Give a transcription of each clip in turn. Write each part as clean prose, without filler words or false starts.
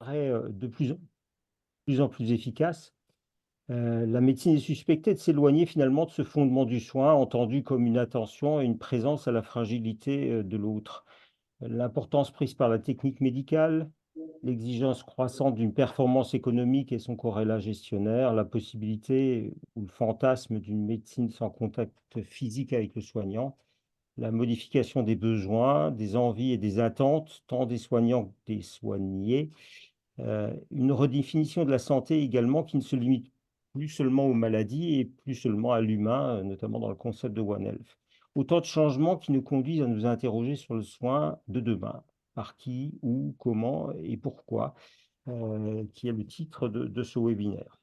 paraît plus en plus efficace. La médecine est suspectée de s'éloigner finalement de ce fondement du soin, entendu comme une attention et une présence à la fragilité de l'autre. L'importance prise par la technique médicale, l'exigence croissante d'une performance économique et son corrélat gestionnaire, la possibilité ou le fantasme d'une médecine sans contact physique avec le soignant, la modification des besoins, des envies et des attentes, tant des soignants que des soignés, une redéfinition de la santé également qui ne se limite plus seulement aux maladies et plus seulement à l'humain, notamment dans le concept de One Health. Autant de changements qui nous conduisent à nous interroger sur le soin de demain. Par qui, où, comment et pourquoi, qui est le titre de ce webinaire.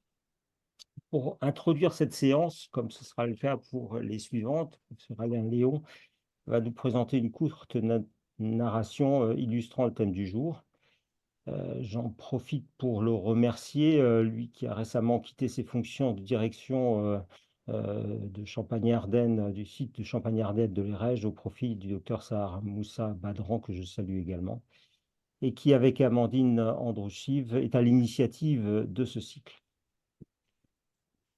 Pour introduire cette séance, comme ce sera le cas pour les suivantes, Professeur Alain Léon va nous présenter une courte narration illustrant le thème du jour. J'en profite pour le remercier, lui qui a récemment quitté ses fonctions de direction de Champagne-Ardenne, du site de Champagne-Ardenne de l'EREJ au profit du docteur Sahar Moussa Badran, que je salue également, et qui, avec Amandine Androuchiv, est à l'initiative de ce cycle.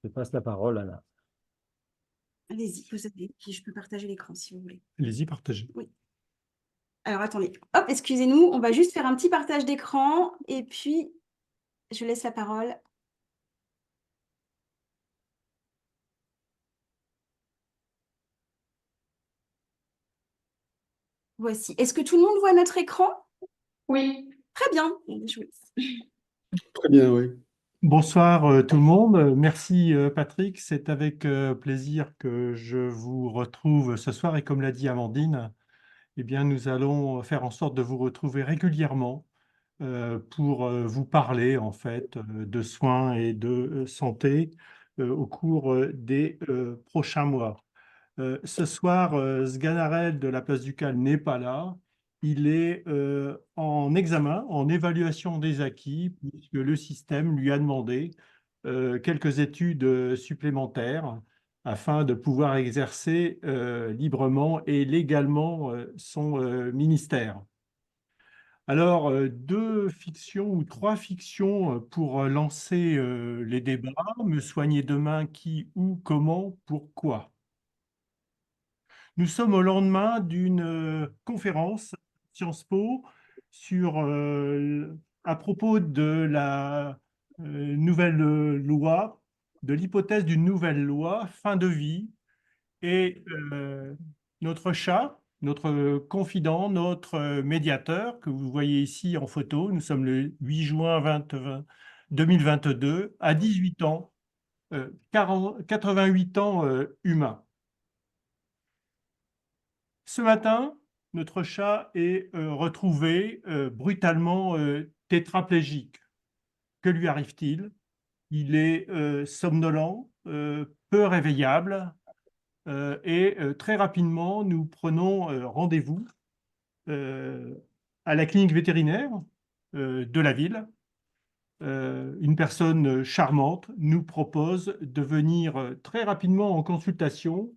Je passe la parole à Anna. Allez-y, vous savez, puis je peux partager l'écran si vous voulez. Allez-y, partagez. Oui. Alors, attendez. Hop, excusez-nous, on va juste faire un petit partage d'écran et puis je laisse la parole. Voici. Est-ce que tout le monde voit notre écran? Oui. Très bien. Je vous laisse. Très bien, oui. Bonsoir tout le monde. Merci Patrick. C'est avec plaisir que je vous retrouve ce soir. Et comme l'a dit Amandine, eh bien, nous allons faire en sorte de vous retrouver régulièrement pour vous parler en fait de soins et de santé au cours des prochains mois. Ce soir, Sganarelle de la Place du Cal n'est pas là. Il est en examen, en évaluation des acquis, puisque le système lui a demandé quelques études supplémentaires afin de pouvoir exercer librement et légalement son ministère. Alors, deux fictions ou trois fictions pour lancer les débats. Me soigner demain, qui, où, comment, pourquoi? Nous sommes au lendemain d'une conférence Sciences Po sur, à propos de la nouvelle loi, de l'hypothèse d'une nouvelle loi fin de vie. Et notre chat, notre confident, notre médiateur, que vous voyez ici en photo, nous sommes le 8 juin 2022, à 18 ans, 88 ans humains. Ce matin, notre chat est retrouvé brutalement tétraplégique. Que lui arrive-t-il? Il est somnolent, peu réveillable et très rapidement, nous prenons rendez-vous à la clinique vétérinaire de la ville. Une personne charmante nous propose de venir très rapidement en consultation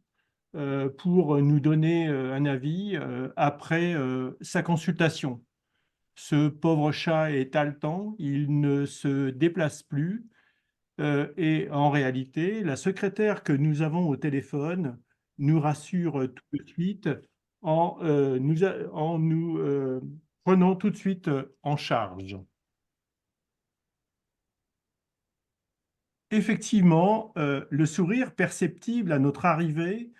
pour nous donner un avis après sa consultation. Ce pauvre chat est haletant, il ne se déplace plus et en réalité, la secrétaire que nous avons au téléphone nous rassure tout de suite en nous prenant tout de suite en charge. Effectivement, le sourire perceptible à notre arrivée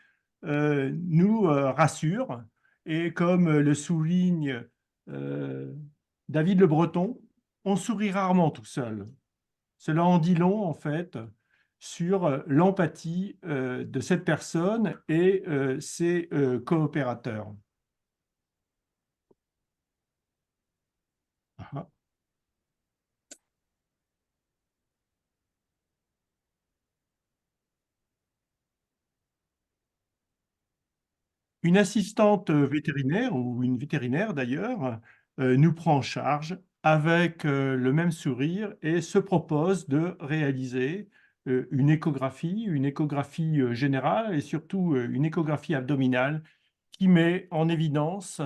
nous rassure. Et comme le souligne David Le Breton, on sourit rarement tout seul. Cela en dit long, en fait, sur l'empathie de cette personne et ses coopérateurs. Ah. Une assistante vétérinaire, ou une vétérinaire d'ailleurs, nous prend en charge avec le même sourire et se propose de réaliser une échographie générale et surtout une échographie abdominale qui met en évidence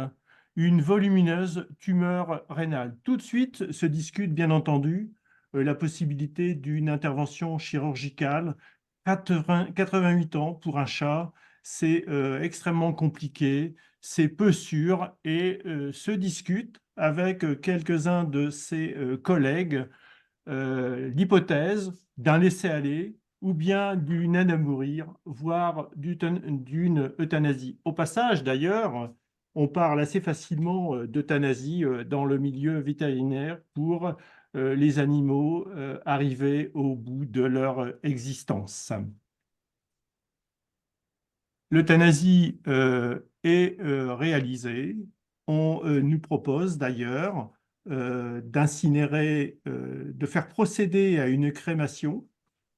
une volumineuse tumeur rénale. Tout de suite se discute, bien entendu, la possibilité d'une intervention chirurgicale. 88 ans pour un chat, c'est extrêmement compliqué, c'est peu sûr et se discute avec quelques-uns de ses collègues l'hypothèse d'un laisser-aller ou bien d'une aide à mourir, voire d'une euthanasie. Au passage, d'ailleurs, on parle assez facilement d'euthanasie dans le milieu vétérinaire pour les animaux arrivés au bout de leur existence. L'euthanasie est réalisée. On nous propose d'ailleurs d'incinérer, de faire procéder à une crémation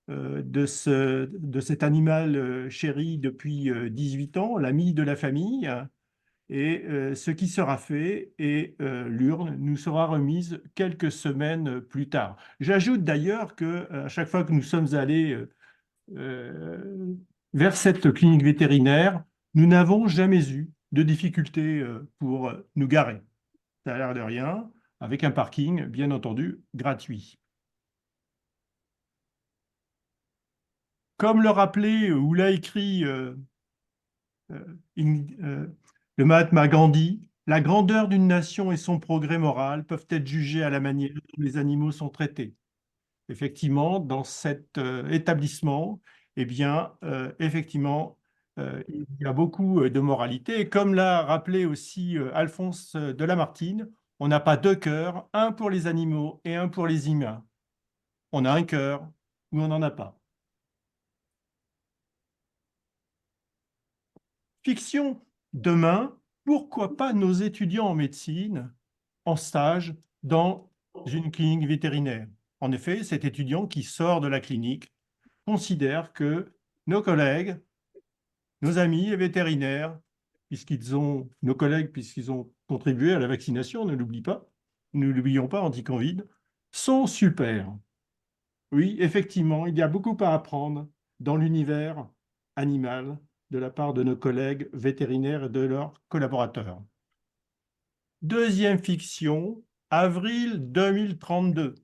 de cet animal chéri depuis 18 ans, l'ami de la famille. Et ce qui sera fait et l'urne nous sera remise quelques semaines plus tard. J'ajoute d'ailleurs qu'à chaque fois que nous sommes allés vers cette clinique vétérinaire, nous n'avons jamais eu de difficultés pour nous garer. Ça a l'air de rien, avec un parking, bien entendu, gratuit. Comme le rappelait ou l'a écrit le Mahatma Gandhi, la grandeur d'une nation et son progrès moral peuvent être jugés à la manière dont les animaux sont traités. Effectivement, dans cet établissement, eh bien, effectivement, il y a beaucoup de moralité. Et comme l'a rappelé aussi Alphonse de Lamartine, on n'a pas deux cœurs, un pour les animaux et un pour les humains. On a un cœur ou on n'en a pas. Fiction, demain, pourquoi pas nos étudiants en médecine en stage dans une clinique vétérinaire? En effet, cet étudiant qui sort de la clinique considère que nos collègues, nos amis et vétérinaires, nos collègues, puisqu'ils ont contribué à la vaccination, ne l'oublie pas, ne l'oublions pas, anti-Covid, sont super. Oui, effectivement, il y a beaucoup à apprendre dans l'univers animal de la part de nos collègues vétérinaires et de leurs collaborateurs. Deuxième fiction, avril 2032.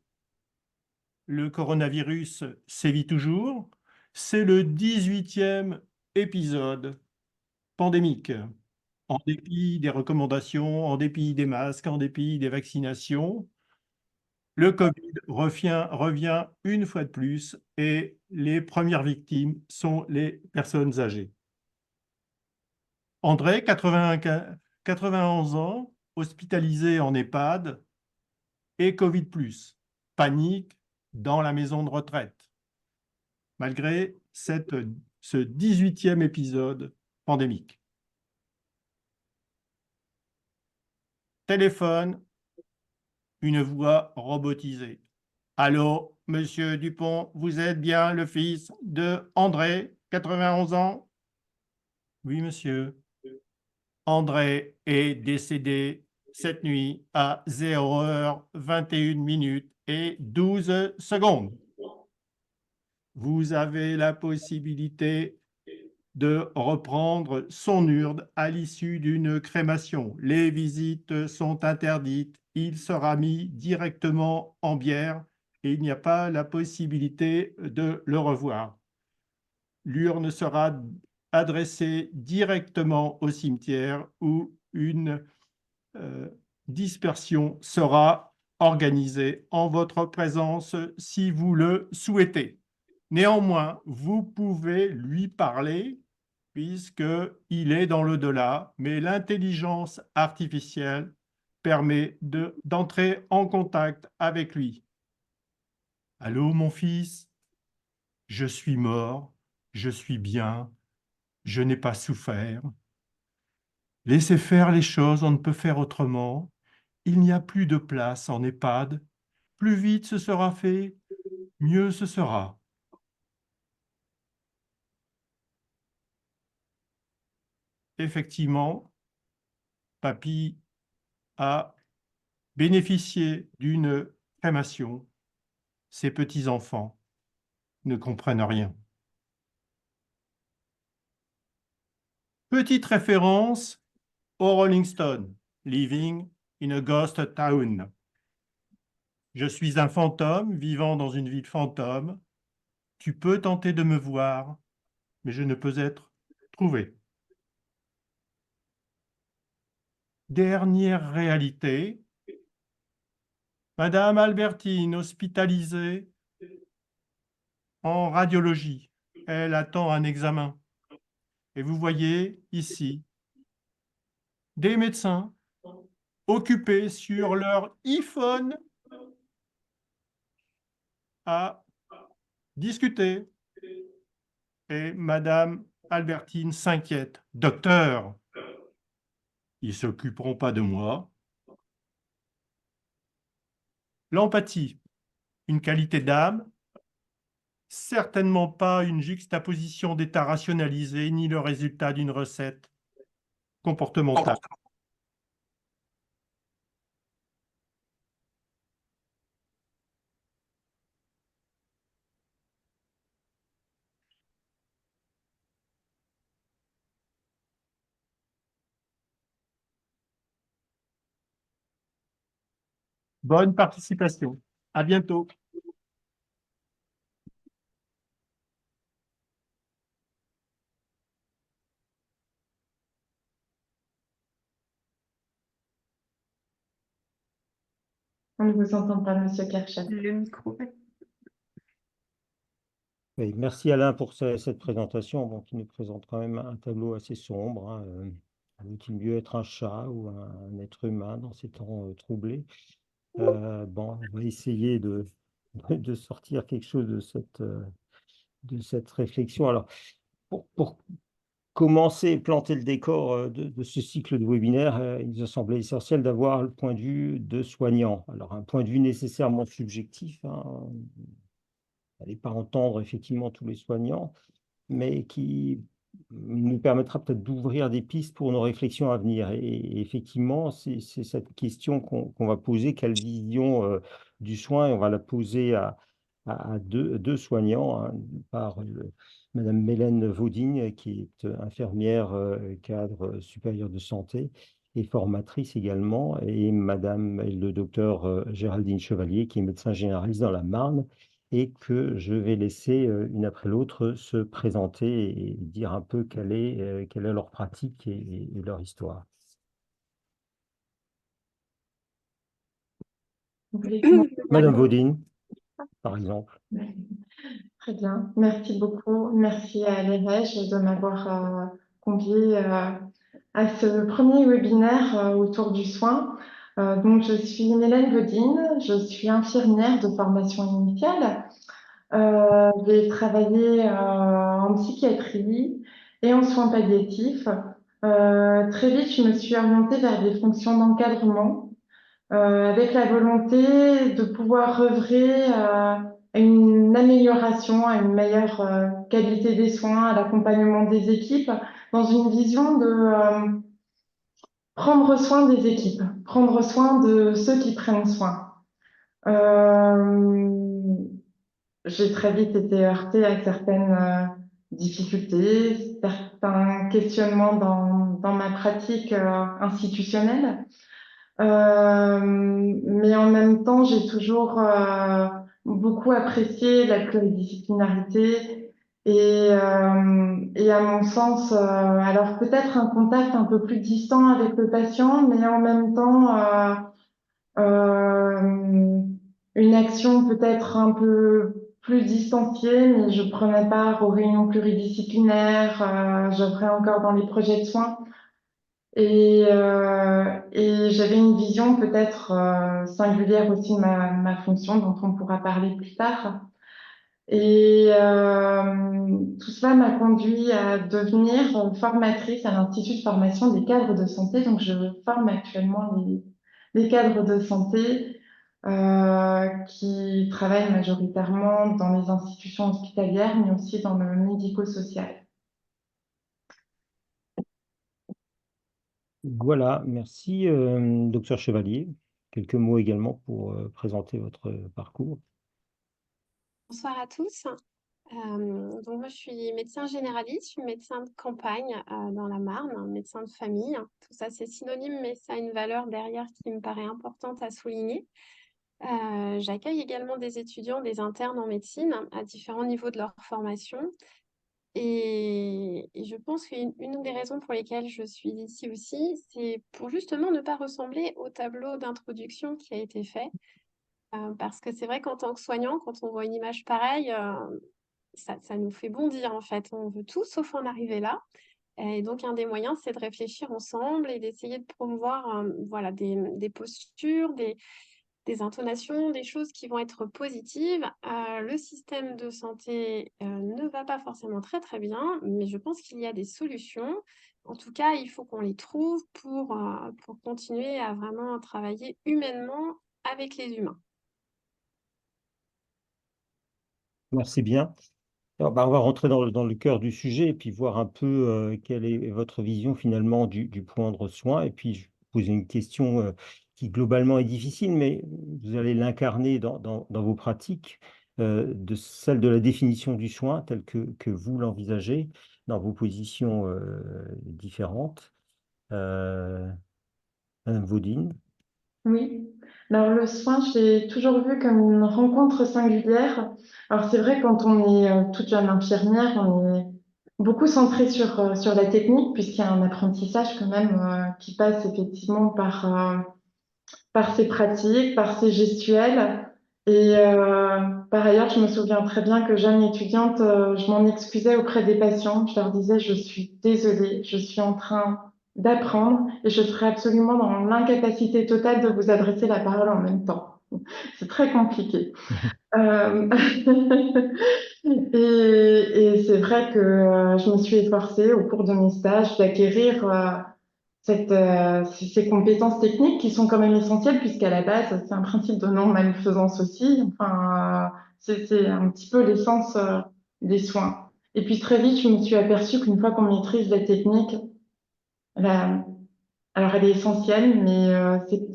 Le coronavirus sévit toujours. C'est le 18e épisode pandémique. En dépit des recommandations, en dépit des masques, en dépit des vaccinations, le Covid revient une fois de plus et les premières victimes sont les personnes âgées. André, 91 ans, hospitalisé en EHPAD et Covid+. Panique dans la maison de retraite, malgré ce 18e épisode pandémique. Téléphone, une voix robotisée. Allô, monsieur Dupont, vous êtes bien le fils de André, 91 ans? Oui, monsieur. André est décédé cette nuit à 0h21 et 12 secondes. Vous avez la possibilité de reprendre son urne à l'issue d'une crémation. Les visites sont interdites. Il sera mis directement en bière et il n'y a pas la possibilité de le revoir. L'urne sera adressée directement au cimetière où une dispersion sera organisée en votre présence si vous le souhaitez. Néanmoins, vous pouvez lui parler puisqu'il est dans l'au-delà, mais l'intelligence artificielle permet d'entrer en contact avec lui. Allô, mon fils, je suis mort, je suis bien, je n'ai pas souffert. Laissez faire les choses, on ne peut faire autrement. Il n'y a plus de place en EHPAD. Plus vite ce sera fait, mieux ce sera. Effectivement, papy a bénéficié d'une crémation. Ses petits-enfants ne comprennent rien. Petite référence au Rolling Stone. living in a ghost town. Je suis un fantôme vivant dans une ville fantôme. Tu peux tenter de me voir, mais je ne peux être trouvé. Dernière réalité, Madame Albertine, hospitalisée en radiologie. Elle attend un examen. Et vous voyez ici des médecins occupés sur leur iPhone à discuter. Et Madame Albertine s'inquiète. Docteur, ils ne s'occuperont pas de moi. L'empathie, une qualité d'âme, certainement pas une juxtaposition d'états rationalisés, ni le résultat d'une recette comportementale. Bonne participation. À bientôt. On ne vous entend pas, Monsieur Kershak. Le micro. Oui, merci Alain pour cette présentation bon, qui nous présente quand même un tableau assez sombre. Hein, vaut-il mieux être un chat ou un être humain dans ces temps troublés? Bon, on va essayer de sortir quelque chose de cette réflexion. Alors, pour commencer, planter le décor de ce cycle de webinaire, il nous a semblé essentiel d'avoir le point de vue de soignant. Alors, un point de vue nécessairement subjectif, hein, n'allez pas entendre effectivement tous les soignants, mais qui nous permettra peut-être d'ouvrir des pistes pour nos réflexions à venir. Et effectivement, c'est cette question qu'on va poser, quelle vision du soin, et on va la poser à deux soignants, hein, par Madame Mélène Vaudine, qui est infirmière cadre supérieur de santé et formatrice également, et et le docteur Géraldine Chevalier, qui est médecin généraliste dans la Marne, et que je vais laisser une après l'autre se présenter et dire un peu quelle est leur pratique et leur histoire. Vous voulez commencer Madame d'abord? Vaudine, par exemple. Très bien. Merci beaucoup. Merci à l'EREJ de m'avoir convié à ce premier webinaire autour du soin. Donc, je suis Mélène Vaudine, je suis infirmière de formation initiale. J'ai travaillé en psychiatrie et en soins palliatifs. Très vite, je me suis orientée vers des fonctions d'encadrement, avec la volonté de pouvoir œuvrer à une amélioration, à une meilleure qualité des soins, à l'accompagnement des équipes, dans une vision de prendre soin des équipes, prendre soin de ceux qui prennent soin. J'ai très vite été heurtée à certaines difficultés, certains questionnements dans ma pratique institutionnelle. Mais en même temps, j'ai toujours beaucoup apprécié la pluridisciplinarité et à mon sens, alors peut-être un contact un peu plus distant avec le patient, mais en même temps, une action peut-être un peu plus distanciée, mais je prenais part aux réunions pluridisciplinaires, j'œuvrais encore dans les projets de soins. Et j'avais une vision peut-être singulière aussi de ma fonction, dont on pourra parler plus tard. Et tout cela m'a conduit à devenir formatrice à l'Institut de formation des cadres de santé. Donc, je forme actuellement les cadres de santé qui travaillent majoritairement dans les institutions hospitalières, mais aussi dans le médico-social. Voilà, merci, docteur Chevalier. Quelques mots également pour présenter votre parcours. Bonsoir à tous. Donc moi, je suis médecin généraliste, je suis médecin de campagne dans la Marne, un médecin de famille. Tout ça, c'est synonyme, mais ça a une valeur derrière qui me paraît importante à souligner. J'accueille également des étudiants, des internes en médecine à différents niveaux de leur formation. Et je pense qu'une des raisons pour lesquelles je suis ici aussi, c'est pour justement ne pas ressembler au tableau d'introduction qui a été fait. Parce que c'est vrai qu'en tant que soignant, quand on voit une image pareille, ça nous fait bondir en fait. On veut tout sauf en arriver là. Et donc, un des moyens, c'est de réfléchir ensemble et d'essayer de promouvoir voilà, des postures, des intonations, des choses qui vont être positives. Le système de santé ne va pas forcément très très bien, mais je pense qu'il y a des solutions. En tout cas, il faut qu'on les trouve pour continuer à vraiment travailler humainement avec les humains. Merci bien. Alors, on va rentrer dans le cœur du sujet et puis voir un peu quelle est votre vision finalement du prendre soin. Et puis, je vais poser une question qui globalement est difficile, mais vous allez l'incarner dans vos pratiques, de celle de la définition du soin telle que vous l'envisagez dans vos positions différentes. Euh, Madame Vaudine. Oui. Alors le soin, je l'ai toujours vu comme une rencontre singulière. Alors c'est vrai, quand on est toute jeune infirmière, on est beaucoup centré sur la technique, puisqu'il y a un apprentissage quand même qui passe effectivement par ses pratiques, par ses gestuels. Et par ailleurs, je me souviens très bien que jeune étudiante, je m'en excusais auprès des patients. Je leur disais, je suis désolée, je suis en train d'apprendre et je serai absolument dans l'incapacité totale de vous adresser la parole en même temps. C'est très compliqué. Euh, et c'est vrai que je me suis efforcée au cours de mes stages d'acquérir ces compétences techniques qui sont quand même essentielles, puisqu'à la base, c'est un principe de non-malfaisance aussi. Enfin, c'est un petit peu l'essence des soins. Et puis très vite, je me suis aperçue qu'une fois qu'on maîtrise la technique, la- alors elle est essentielle, mais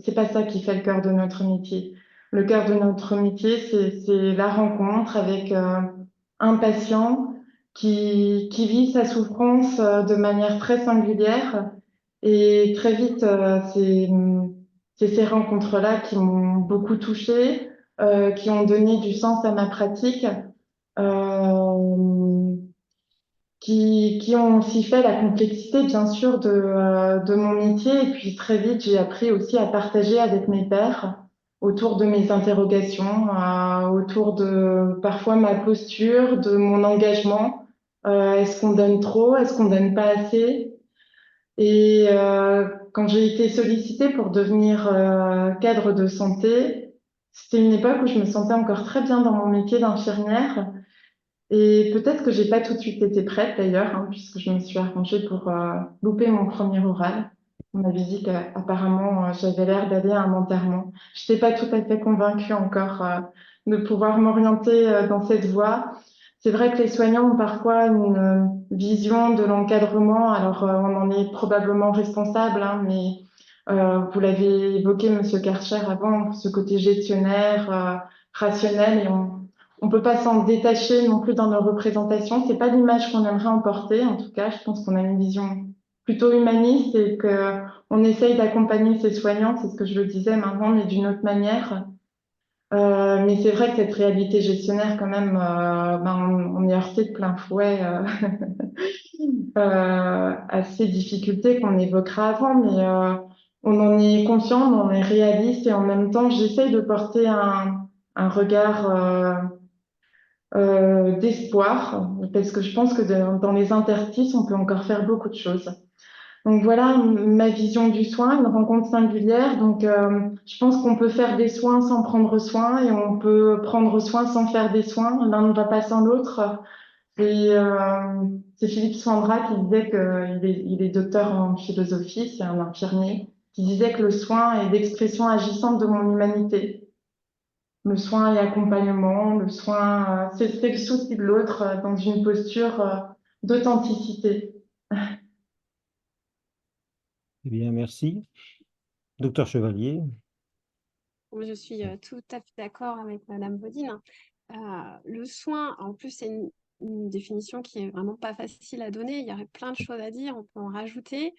c'est pas ça qui fait le cœur de notre métier. Le cœur de notre métier, c'est la rencontre avec un patient qui vit sa souffrance de manière très singulière. Et très vite, c'est ces rencontres-là qui m'ont beaucoup touchée, qui ont donné du sens à ma pratique, euh, qui ont aussi fait la complexité, bien sûr, de mon métier. Et puis très vite, j'ai appris aussi à partager avec mes pairs autour de mes interrogations, autour de parfois ma posture, de mon engagement. Est-ce qu'on donne trop? Est-ce qu'on donne pas assez? Et quand j'ai été sollicitée pour devenir cadre de santé, c'était une époque où je me sentais encore très bien dans mon métier d'infirmière. Et peut-être que j'ai pas tout de suite été prête d'ailleurs, hein, puisque je me suis arrangée pour louper mon premier oral. On m'avait dit qu'apparemment j'avais l'air d'aller à un enterrement. Je n'étais pas tout à fait convaincue encore de pouvoir m'orienter dans cette voie. C'est vrai que les soignants ont parfois une vision de l'encadrement. Alors on en est probablement responsable, hein, mais vous l'avez évoqué, Monsieur Karcher, avant, ce côté gestionnaire, rationnel, et on peut pas s'en détacher non plus dans nos représentations. C'est pas l'image qu'on aimerait emporter. En tout cas, je pense qu'on a une vision plutôt humaniste et que on essaye d'accompagner ces soignants. C'est ce que je le disais maintenant, mais d'une autre manière. Mais c'est vrai que cette réalité gestionnaire, quand même, on est heurté de plein fouet à ces difficultés qu'on évoquera avant, mais on en est conscient, on en est réaliste, et en même temps, j'essaye de porter un regard d'espoir, parce que je pense que dans les interstices, on peut encore faire beaucoup de choses. Donc voilà ma vision du soin, une rencontre singulière. Donc je pense qu'on peut faire des soins sans prendre soin, et on peut prendre soin sans faire des soins. L'un ne va pas sans l'autre. Et c'est Philippe Sandra qui disait il est docteur en philosophie, c'est un infirmier, qui disait que le soin est l'expression agissante de mon humanité. Le soin et accompagnement, le soin, c'est le souci de l'autre dans une posture d'authenticité. Eh bien, merci. Docteur Chevalier. Je suis tout à fait d'accord avec Madame Bodine. Le soin, en plus, c'est une définition qui est vraiment pas facile à donner. Il y aurait plein de choses à dire, on peut en rajouter.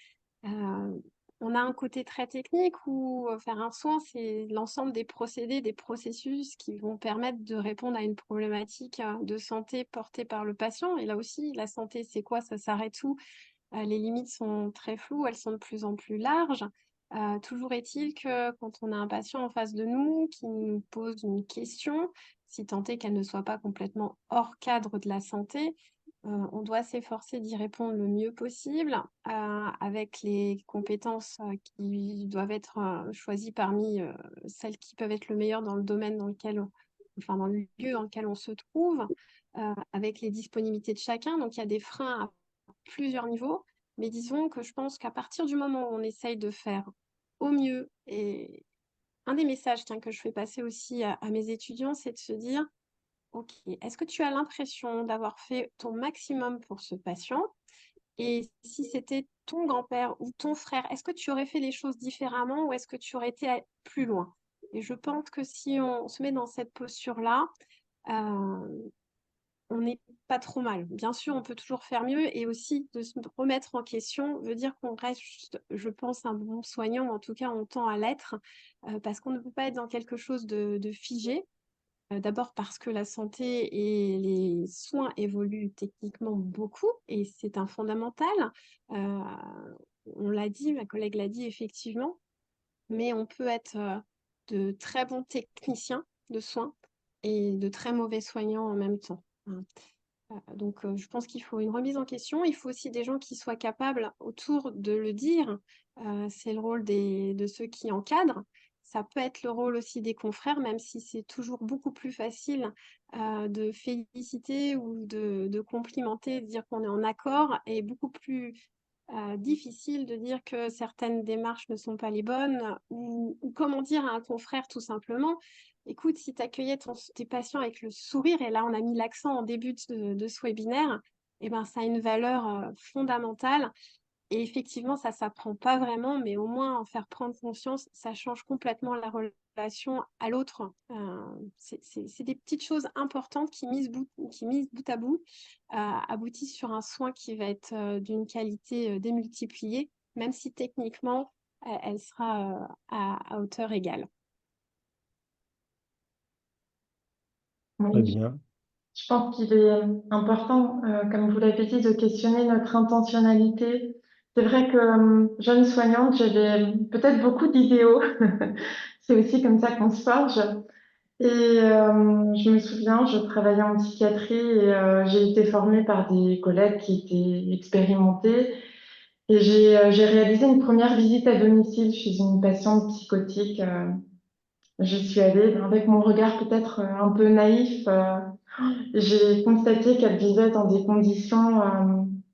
On a un côté très technique où faire un soin, c'est l'ensemble des procédés, des processus qui vont permettre de répondre à une problématique de santé portée par le patient. Et là aussi, la santé, c'est quoi? Ça s'arrête où? Les limites sont très floues, elles sont de plus en plus larges. Toujours est-il que quand on a un patient en face de nous qui nous pose une question, si tant est qu'elle ne soit pas complètement hors cadre de la santé, on doit s'efforcer d'y répondre le mieux possible, avec les compétences qui doivent être choisies parmi celles qui peuvent être le meilleur dans le domaine dans lequel enfin dans le lieu dans lequel on se trouve, avec les disponibilités de chacun. Donc il y a des freins à plusieurs niveaux, mais disons que je pense qu'à partir du moment où on essaye de faire au mieux, et un des messages tiens, que je fais passer aussi à mes étudiants, c'est de se dire, OK, est-ce que tu as l'impression d'avoir fait ton maximum pour ce patient? Et si c'était ton grand-père ou ton frère, est-ce que tu aurais fait les choses différemment ou est-ce que tu aurais été plus loin? Et je pense que si on se met dans cette posture-là, euh, on n'est pas trop mal. Bien sûr, on peut toujours faire mieux et aussi de se remettre en question veut dire qu'on reste, je pense, un bon soignant, en tout cas, on tend à l'être, parce qu'on ne peut pas être dans quelque chose de figé. D'abord parce que la santé et les soins évoluent techniquement beaucoup et c'est un fondamental. Euh, on l'a dit, ma collègue l'a dit effectivement, mais on peut être de très bons techniciens de soins et de très mauvais soignants en même temps. Hein. Donc, je pense qu'il faut une remise en question. Il faut aussi des gens qui soient capables autour de le dire. C'est le rôle de ceux qui encadrent. Ça peut être le rôle aussi des confrères, même si c'est toujours beaucoup plus facile de féliciter ou de complimenter, de dire qu'on est en accord, et beaucoup plus difficile de dire que certaines démarches ne sont pas les bonnes, ou comment dire à un confrère tout simplement, écoute, si tu accueillais tes patients avec le sourire, et là on a mis l'accent en début de ce webinaire, eh ben, ça a une valeur fondamentale. Et effectivement, ça s'apprend pas vraiment, mais au moins en faire prendre conscience, ça change complètement la relation à l'autre. C'est des petites choses importantes qui, mises bout à bout, aboutissent sur un soin qui va être d'une qualité démultipliée, même si techniquement, elle sera à hauteur égale. Très Oui, bien. je pense qu'il est important, comme vous l'avez dit, de questionner notre intentionnalité. C'est vrai que, jeune soignante, j'avais peut-être beaucoup d'idéaux. C'est aussi comme ça qu'on se forge. Et je me souviens, je travaillais en psychiatrie et j'ai été formée par des collègues qui étaient expérimentés. Et j'ai réalisé une première visite à domicile chez une patiente psychotique. J'y suis allée avec mon regard peut-être un peu naïf. J'ai constaté qu'elle vivait dans des conditions,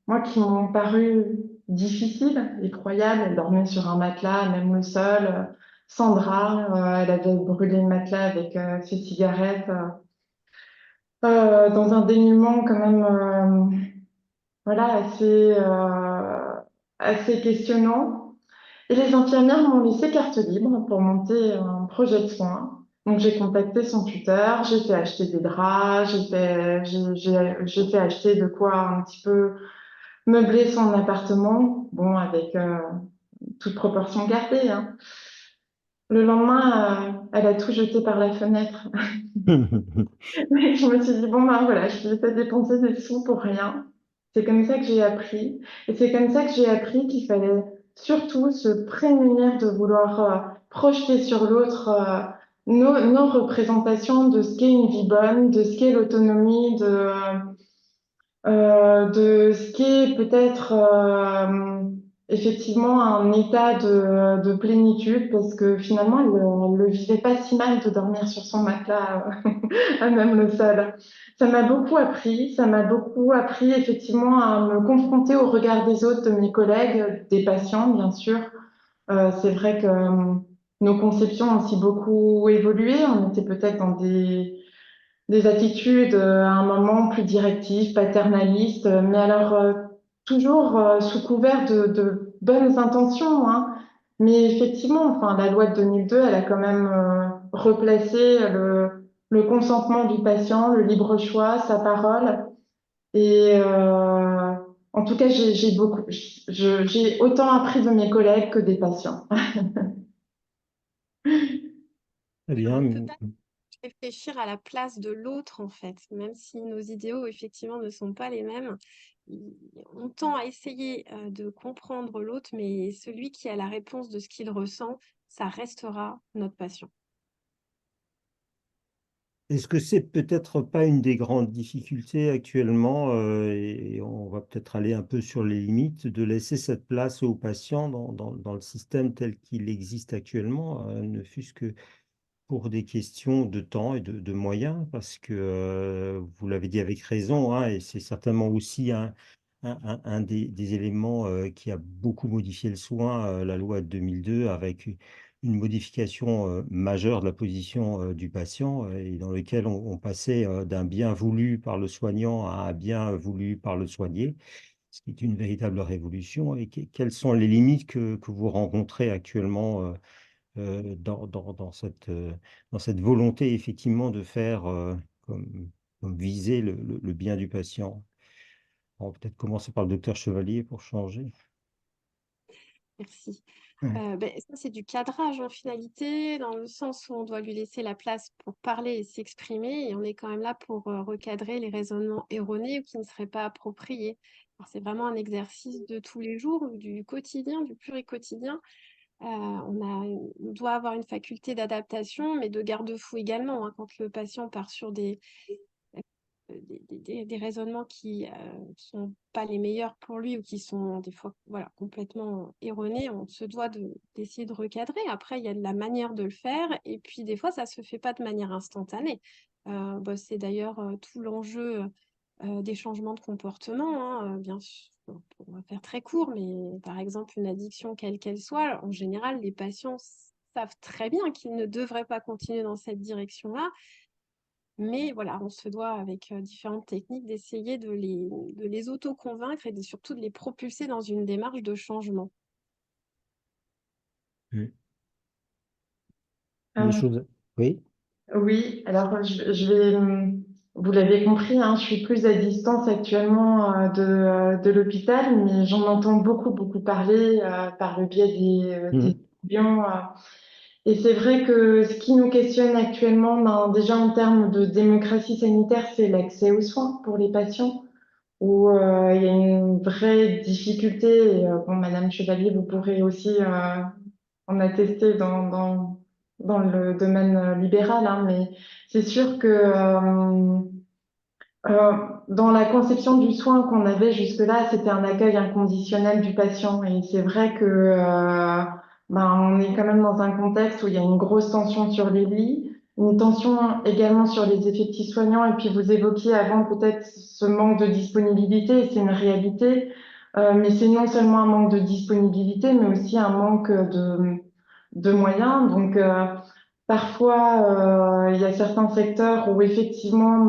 moi, qui m'ont paru difficiles, effroyables. Elle dormait sur un matelas, même le sol, sans drap. Elle avait brûlé le matelas avec ses cigarettes, dans un dénuement quand même, voilà, assez questionnant. Et les infirmières m'ont laissé carte libre pour monter un projet de soins. Donc j'ai contacté son tuteur, j'ai fait acheter des draps, j'ai fait acheter de quoi un petit peu meubler son appartement, bon, avec toute proportion gardée, hein. Le lendemain, elle a tout jeté par la fenêtre. Je me suis dit, bon, ben voilà, je lui ai fait dépenser des sous pour rien. C'est comme ça que j'ai appris. Et c'est comme ça que j'ai appris qu'il fallait surtout se prémunir de vouloir projeter sur l'autre nos représentations de ce qu'est une vie bonne, de ce qu'est l'autonomie, de ce qui est peut-être effectivement un état de plénitude, parce que finalement, elle le vivait pas si mal de dormir sur son matelas, à même le sol. Ça m'a beaucoup appris effectivement à me confronter au regard des autres, de mes collègues, des patients, bien sûr. C'est vrai que nos conceptions ont aussi beaucoup évolué. On était peut-être dans des attitudes à un moment plus directives, paternalistes, mais alors toujours sous couvert de bonnes intentions, hein. Mais effectivement, enfin, la loi de 2002, elle a quand même replacé le consentement du patient, le libre choix, sa parole. Et en tout cas, j'ai autant appris de mes collègues que des patients. Très Et on bien. ne peut pas réfléchir à la place de l'autre, en fait, même si nos idéaux, effectivement, ne sont pas les mêmes. On tend à essayer de comprendre l'autre, mais celui qui a la réponse de ce qu'il ressent, ça restera notre patient. Est-ce que c'est peut-être pas une des grandes difficultés actuellement, et on va peut-être aller un peu sur les limites, de laisser cette place aux patients dans le système tel qu'il existe actuellement, ne fût-ce que pour des questions de temps et de moyens, parce que vous l'avez dit avec raison, hein, et c'est certainement aussi un des éléments qui a beaucoup modifié le soin, la loi de 2002, avec une modification majeure de la position du patient, et dans lequel on passait d'un bien voulu par le soignant à un bien voulu par le soigné, ce qui est une véritable révolution. Et quelles sont les limites que vous rencontrez actuellement dans cette volonté effectivement de faire comme viser le bien du patient? On va peut-être commencer par le docteur Chevalier pour changer. Merci. Ouais. Ça, c'est du cadrage en finalité, dans le sens où on doit lui laisser la place pour parler et s'exprimer, et on est quand même là pour recadrer les raisonnements erronés ou qui ne seraient pas appropriés. Alors, c'est vraiment un exercice de tous les jours, du quotidien, du pluriquotidien. On doit avoir une faculté d'adaptation, mais de garde-fou également, hein, quand le patient part sur des raisonnements qui sont pas les meilleurs pour lui ou qui sont des fois voilà, complètement erronés, on se doit d'essayer de recadrer. Après, il y a de la manière de le faire et puis des fois, ça se fait pas de manière instantanée. C'est d'ailleurs tout l'enjeu des changements de comportement, hein, bien sûr. On va faire très court, mais par exemple, une addiction, quelle qu'elle soit, en général, les patients savent très bien qu'ils ne devraient pas continuer dans cette direction-là. Mais voilà, on se doit, avec différentes techniques, d'essayer de les auto-convaincre et surtout de les propulser dans une démarche de changement. Mm. Euh, Les choses. Oui. oui, alors vous l'avez compris, hein, je suis plus à distance actuellement de l'hôpital, mais j'en entends beaucoup parler par le biais des Mm. étudiants. Et c'est vrai que ce qui nous questionne actuellement, ben, déjà en termes de démocratie sanitaire, c'est l'accès aux soins pour les patients, où il y a une vraie difficulté. Et, bon, Madame Chevalier, vous pourrez aussi en attester dans le domaine libéral, hein, mais c'est sûr que euh, dans la conception du soin qu'on avait jusque-là, c'était un accueil inconditionnel du patient. Et c'est vrai que on est quand même dans un contexte où il y a une grosse tension sur les lits, une tension également sur les effectifs soignants. Et puis vous évoquiez avant peut-être ce manque de disponibilité, et c'est une réalité. Mais c'est non seulement un manque de disponibilité, mais aussi un manque de moyens. Donc parfois, il y a certains secteurs où effectivement,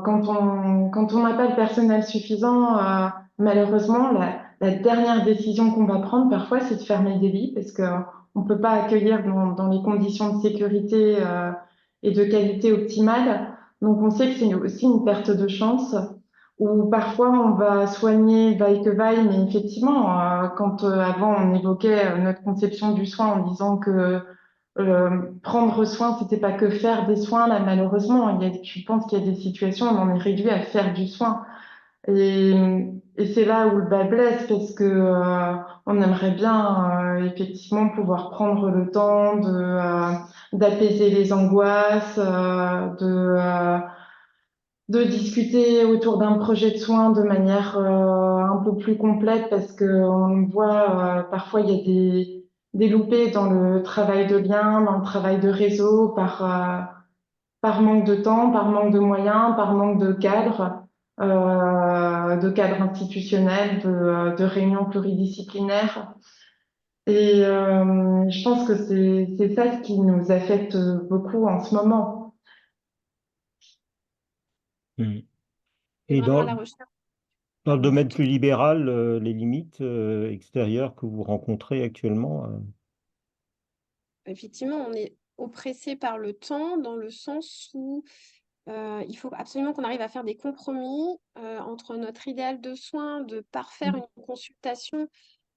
quand on n'a pas le personnel suffisant, malheureusement, la dernière décision qu'on va prendre parfois, c'est de fermer des lits parce que on peut pas accueillir dans les conditions de sécurité et de qualité optimale. Donc, on sait que c'est aussi une perte de chance. Ou parfois, on va soigner vaille que vaille, mais effectivement, quand avant on évoquait notre conception du soin en disant que prendre soin, c'était pas que faire des soins. Là, malheureusement, je pense qu'il y a des situations où on en est réduit à faire du soin. Et, et c'est là où le bas blesse parce que on aimerait bien effectivement pouvoir prendre le temps d'apaiser les angoisses, de discuter autour d'un projet de soins de manière un peu plus complète parce que on voit parfois il y a des loupés dans le travail de lien, dans le travail de réseau, par manque de temps, par manque de moyens, par manque de cadre institutionnel, de réunions pluridisciplinaires. Et je pense que c'est ça ce qui nous affecte beaucoup en ce moment. Mm. C'est Et vraiment à la recherche. dans le Pardon, domaine excuse-moi. plus libéral, les limites extérieures que vous rencontrez actuellement? Effectivement, on est oppressé par le temps dans le sens où Il faut absolument qu'on arrive à faire des compromis entre notre idéal de soins, de parfaire une consultation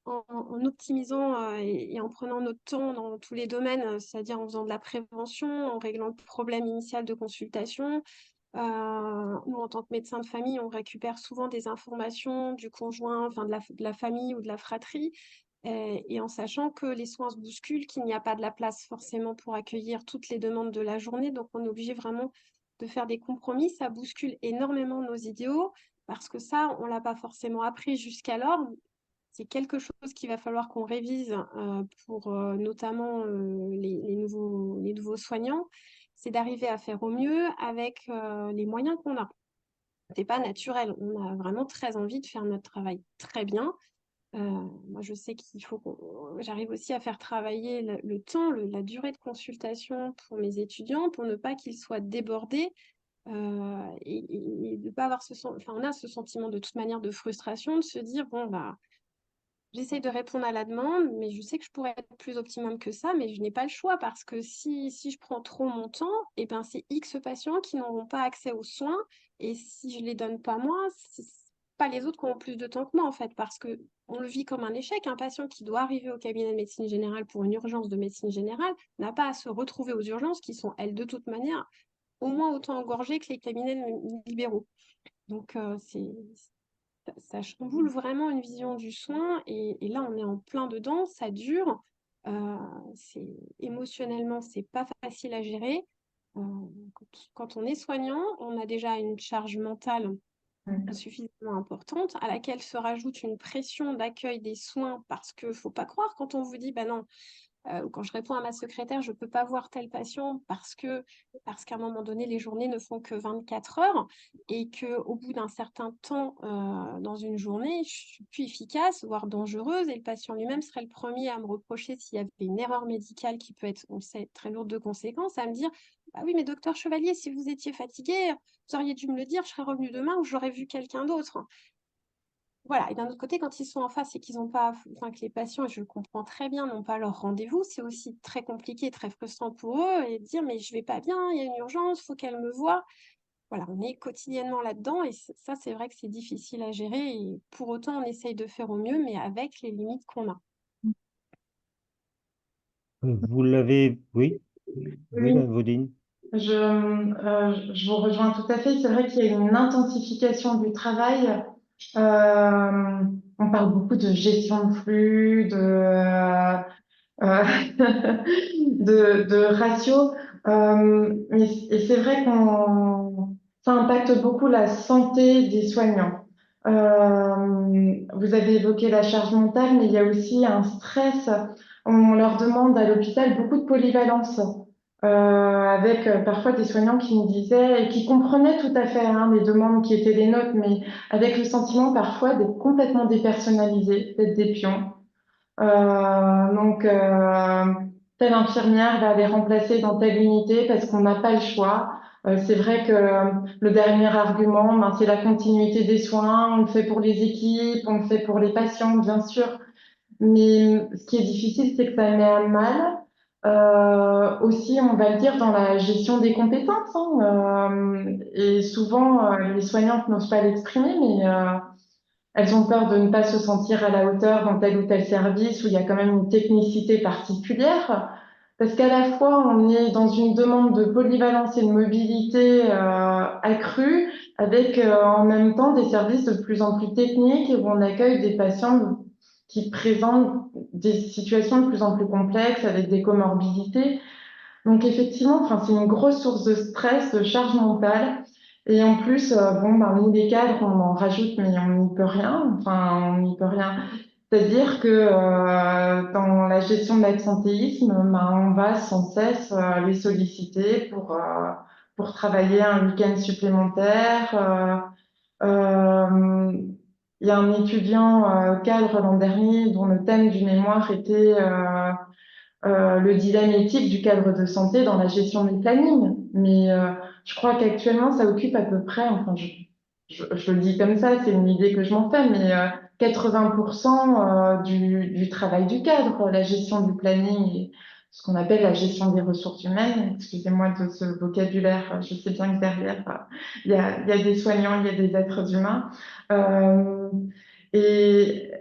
en optimisant et en prenant notre temps dans tous les domaines, c'est-à-dire en faisant de la prévention, en réglant le problème initial de consultation. Nous, en tant que médecin de famille, on récupère souvent des informations du conjoint, enfin de la famille ou de la fratrie, et en sachant que les soins se bousculent, qu'il n'y a pas de la place forcément pour accueillir toutes les demandes de la journée. Donc, on est obligé vraiment de faire des compromis. Ça bouscule énormément nos idéaux parce que ça, on ne l'a pas forcément appris jusqu'alors. C'est quelque chose qu'il va falloir qu'on révise pour notamment les nouveaux soignants. C'est d'arriver à faire au mieux avec les moyens qu'on a. C'est pas naturel. On a vraiment très envie de faire notre travail très bien. Moi, je sais qu'il faut que j'arrive aussi à faire travailler le temps, la durée de consultation pour mes étudiants, pour ne pas qu'ils soient débordés et de pas avoir enfin, on a ce sentiment de toute manière de frustration, de se dire, bon, bah, j'essaye de répondre à la demande, mais je sais que je pourrais être plus optimum que ça, mais je n'ai pas le choix parce que si je prends trop mon temps, eh ben, c'est X patients qui n'auront pas accès aux soins. Et si je ne les donne pas moi, c'est pas les autres qui auront plus de temps que moi, en fait, parce que on le vit comme un échec. Un patient qui doit arriver au cabinet de médecine générale pour une urgence de médecine générale n'a pas à se retrouver aux urgences qui sont, elles, de toute manière, au moins autant engorgées que les cabinets libéraux. Donc, ça chamboule vraiment une vision du soin et là on est en plein dedans, ça dure, émotionnellement c'est pas facile à gérer. Euh, quand on est soignant, on a déjà une charge mentale suffisamment importante à laquelle se rajoute une pression d'accueil des soins parce que faut pas croire quand on vous dit bah non, ou quand je réponds à ma secrétaire, je ne peux pas voir tel patient parce qu'à un moment donné, les journées ne font que 24 heures et qu'au bout d'un certain temps dans une journée, je suis plus efficace, voire dangereuse, et le patient lui-même serait le premier à me reprocher s'il y avait une erreur médicale qui peut être, on sait, très lourde de conséquences, à me dire bah oui, mais docteur Chevalier, si vous étiez fatigué, vous auriez dû me le dire, je serais revenu demain ou j'aurais vu quelqu'un d'autre. Voilà, et d'un autre côté, quand ils sont en face et qu'ils n'ont pas, enfin que les patients, et je le comprends très bien, n'ont pas leur rendez-vous, c'est aussi très compliqué, très frustrant pour eux, et de dire mais je vais pas bien, il y a une urgence, il faut qu'elle me voie. Voilà, on est quotidiennement là-dedans, et ça, c'est vrai que c'est difficile à gérer, et pour autant, on essaye de faire au mieux, mais avec les limites qu'on a. Vous l'avez, oui, oui, Oui, Madame Vaudine. je vous rejoins tout à fait. C'est vrai qu'il y a une intensification du travail. Euh, on parle beaucoup de gestion de flux, euh, de ratio. Et c'est vrai ça impacte beaucoup la santé des soignants. Vous avez évoqué la charge mentale, mais il y a aussi un stress. On leur demande à l'hôpital beaucoup de polyvalence, avec parfois des soignants qui nous disaient et qui comprenaient tout à fait hein, les demandes qui étaient les nôtres, mais avec le sentiment parfois d'être complètement dépersonnalisés, d'être des pions. Donc, telle infirmière va les remplacer dans telle unité parce qu'on n'a pas le choix. C'est vrai que le dernier argument, ben, c'est la continuité des soins. On le fait pour les équipes, on le fait pour les patients, bien sûr. Mais ce qui est difficile, c'est que ça met à mal aussi, on va le dire, dans la gestion des compétences. Hein. Et souvent, les soignantes n'osent pas l'exprimer, mais elles ont peur de ne pas se sentir à la hauteur dans tel ou tel service où il y a quand même une technicité particulière. Parce qu'à la fois, on est dans une demande de polyvalence et de mobilité accrue, avec en même temps des services de plus en plus techniques et où on accueille des patients qui présentent des situations de plus en plus complexes avec des comorbidités. Donc effectivement, enfin, c'est une grosse source de stress, de charge mentale. Et en plus, bon, ben, nous, les cadres, on en rajoute, mais on n'y peut rien. Enfin, on n'y peut rien. C'est-à-dire que dans la gestion de l'absentéisme, ben, on va sans cesse les solliciter pour travailler un week-end supplémentaire. Euh, il y a un étudiant cadre l'an dernier dont le thème du mémoire était le dilemme éthique du cadre de santé dans la gestion des plannings. Mais je crois qu'actuellement, ça occupe à peu près, enfin, je le dis comme ça, c'est une idée que je m'en fais, mais 80% du travail du cadre, la gestion du planning ce qu'on appelle la gestion des ressources humaines. Excusez-moi de ce vocabulaire, je sais bien que derrière, il y a des soignants, il y a des êtres humains. Et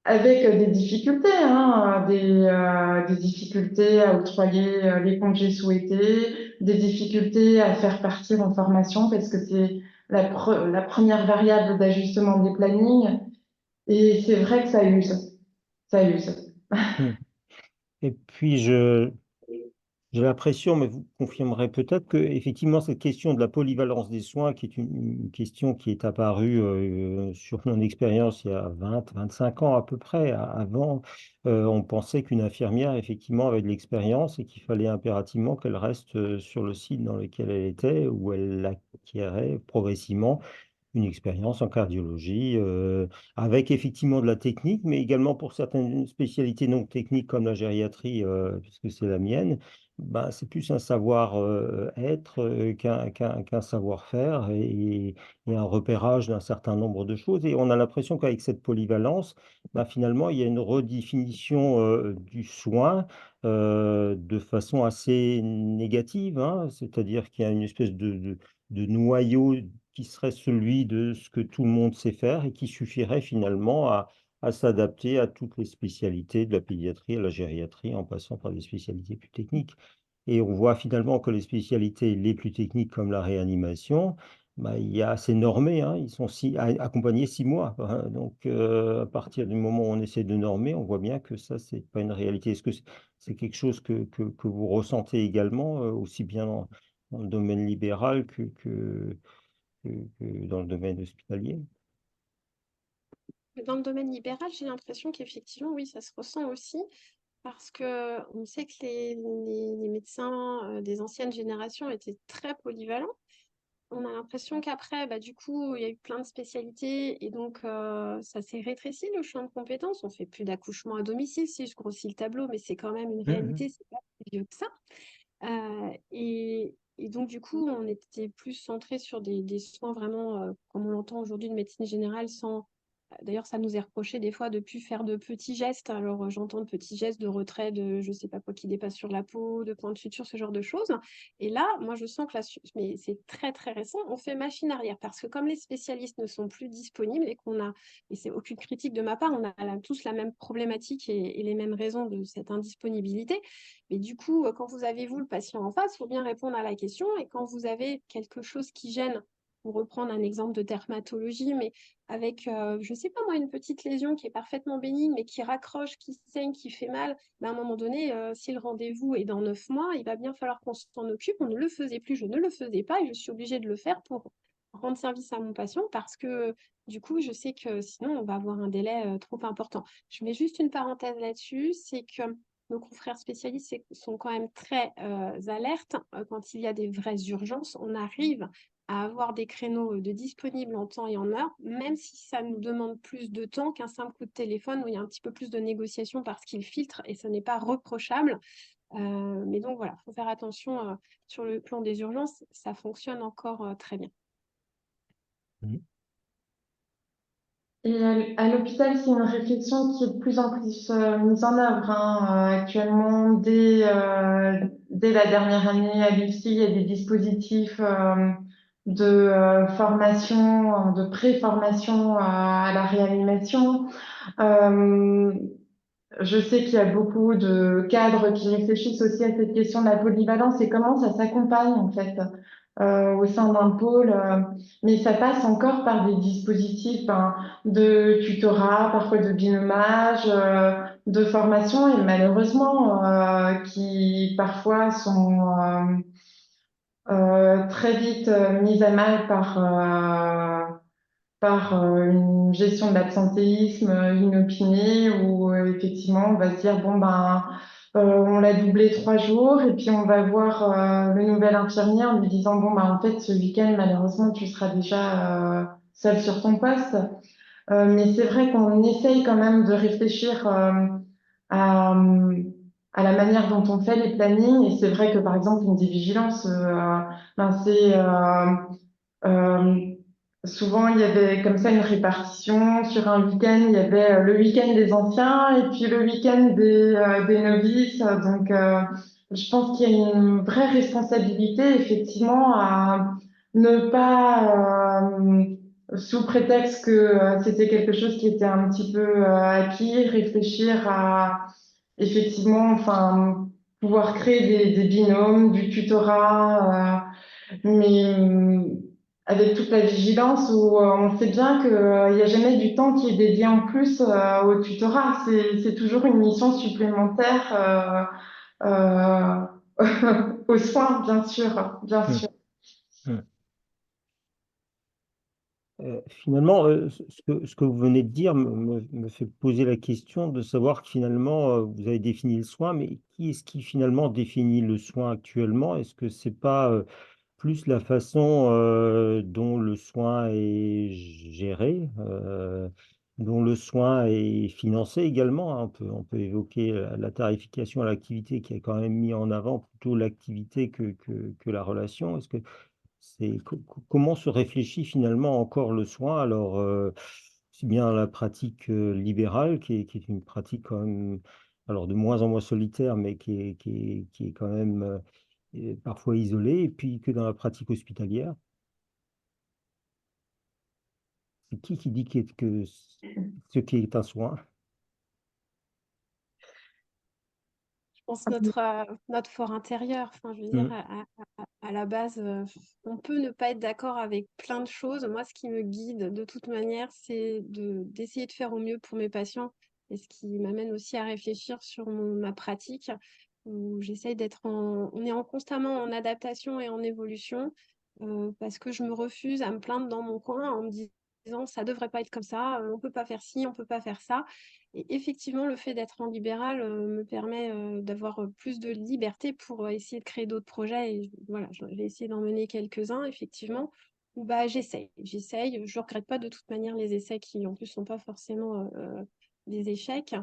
avec des difficultés, hein, des difficultés à octroyer les congés souhaités, des difficultés à faire partir en formation parce que c'est la première variable d'ajustement des plannings. Et c'est vrai que ça use, ça use. Hmm. Et puis, j'ai l'impression, mais vous confirmerez peut-être, que effectivement cette question de la polyvalence des soins, qui est une question qui est apparue sur mon expérience il y a 25 ans à peu près. Avant, on pensait qu'une infirmière, effectivement, avait de l'expérience et qu'il fallait impérativement qu'elle reste sur le site dans lequel elle était, où elle acquérait progressivement une expérience en cardiologie, avec effectivement de la technique, mais également pour certaines spécialités non techniques comme la gériatrie, puisque c'est la mienne, bah, c'est plus un savoir-être qu'un savoir-faire et un repérage d'un certain nombre de choses. Et on a l'impression qu'avec cette polyvalence, bah, finalement, il y a une redéfinition du soin de façon assez négative, hein. C'est-à-dire qu'il y a une espèce de noyau qui serait celui de ce que tout le monde sait faire et qui suffirait finalement à s'adapter à toutes les spécialités de la pédiatrie à la gériatrie en passant par des spécialités plus techniques. Et on voit finalement que les spécialités les plus techniques comme la réanimation, bah, c'est normé, hein, ils sont accompagnés 6 mois, hein. Donc, à partir du moment où on essaie de normer, on voit bien que ça, c'est pas une réalité. Est-ce que c'est quelque chose que vous ressentez également, aussi bien dans le domaine libéral que dans le domaine hospitalier? Dans le domaine libéral, j'ai l'impression qu'effectivement, oui, ça se ressent aussi, parce que on sait que les médecins des anciennes générations étaient très polyvalents. On a l'impression qu'après, bah, du coup, il y a eu plein de spécialités et donc ça s'est rétréci le champ de compétences. On fait plus d'accouchement à domicile, si je grossis le tableau, mais c'est quand même une Mhm. réalité, c'est pas plus vieux que ça. Et donc, du coup, on était plus centré sur des soins vraiment, comme on l'entend aujourd'hui, de médecine générale, sans. D'ailleurs, ça nous est reproché des fois de plus faire de petits gestes. Alors, j'entends de petits gestes de retrait de je sais pas quoi qui dépasse sur la peau, de point de suture, ce genre de choses. Et là, moi, je sens que mais c'est très, très récent, on fait machine arrière parce que comme les spécialistes ne sont plus disponibles et et c'est aucune critique de ma part, on a tous la même problématique et les mêmes raisons de cette indisponibilité. Mais du coup, quand vous avez vous le patient en face, il faut bien répondre à la question. Et quand vous avez quelque chose qui gêne, pour reprendre un exemple de dermatologie, mais avec, je ne sais pas moi, une petite lésion qui est parfaitement bénigne, mais qui raccroche, qui saigne, qui fait mal, ben, à un moment donné, si le rendez-vous est dans 9 mois, il va bien falloir qu'on s'en occupe. On ne le faisait plus, je ne le faisais pas et je suis obligée de le faire pour rendre service à mon patient parce que du coup, je sais que sinon, on va avoir un délai trop important. Je mets juste une parenthèse là-dessus, c'est que nos confrères spécialistes sont quand même très alertes quand il y a des vraies urgences. On arrive à avoir des créneaux de disponibles en temps et en heure, même si ça nous demande plus de temps qu'un simple coup de téléphone où il y a un petit peu plus de négociation parce qu'il filtre et ce n'est pas reprochable. Mais donc voilà, il faut faire attention sur le plan des urgences, ça fonctionne encore très bien. Mhm. Et à l'hôpital, c'est une réflexion qui est de plus en plus mise en œuvre, hein. Actuellement, dès la dernière année à l'IFSI, il y a des dispositifs de formation, de pré-formation à la réanimation. Euh, je sais qu'il y a beaucoup de cadres qui réfléchissent aussi à cette question de la polyvalence et comment ça s'accompagne en fait au sein d'un pôle. Mais ça passe encore par des dispositifs hein, de tutorat, parfois de binômage, de formation et malheureusement qui parfois sont très vite mises à mal par une gestion de l'absentéisme inopinée où effectivement on va se dire bon ben on l'a doublé 3 jours et puis on va voir le nouvel infirmier en lui disant bon ben en fait ce week-end malheureusement tu seras déjà seul sur ton poste. Mais c'est vrai qu'on essaye quand même de réfléchir à, à la manière dont on fait les plannings et c'est vrai que par exemple une des vigilances ben, c'est euh, souvent, il y avait comme ça une répartition. Sur un week-end, il y avait le week-end des anciens et puis le week-end des novices. Donc, je pense qu'il y a une vraie responsabilité, effectivement, à ne pas, sous prétexte que c'était quelque chose qui était un petit peu acquis, réfléchir à, effectivement, enfin, pouvoir créer des binômes, du tutorat. Mais avec toute la vigilance où on sait bien qu'il n'y a jamais du temps qui est dédié en plus au tutorat. C'est toujours une mission supplémentaire aux soins, bien sûr, bien Mm. sûr. Mm. Finalement, ce que vous venez de dire me fait poser la question de savoir que finalement, vous avez défini le soin, mais qui est-ce qui finalement définit le soin actuellement? Est-ce que c'est pas plus la façon dont le soin est géré, dont le soin est financé également, hein. On peut évoquer la tarification à l'activité qui a quand même mis en avant plutôt l'activité que la relation. Est-ce que comment se réfléchit finalement encore le soin? Alors, c'est bien la pratique libérale qui est une pratique quand même, alors de moins en moins solitaire, mais qui est quand même parfois isolée, et puis que dans la pratique hospitalière. C'est qui dit que ce qui est un soin? Je pense notre fort intérieur. Enfin, je veux dire, Mm, à la base, on peut ne pas être d'accord avec plein de choses. Moi, ce qui me guide de toute manière, c'est d'essayer de faire au mieux pour mes patients. Et ce qui m'amène aussi à réfléchir sur ma pratique, où j'essaye on est constamment en adaptation et en évolution, parce que je me refuse à me plaindre dans mon coin en me disant ça devrait pas être comme ça, on peut pas faire ci, on peut pas faire ça. Et effectivement, le fait d'être en libéral me permet d'avoir plus de liberté pour essayer de créer d'autres projets. Et voilà, je vais essayer d'en mener quelques-uns, effectivement, où bah, j'essaye. Je ne regrette pas de toute manière les essais qui, en plus, ne sont pas forcément des échecs.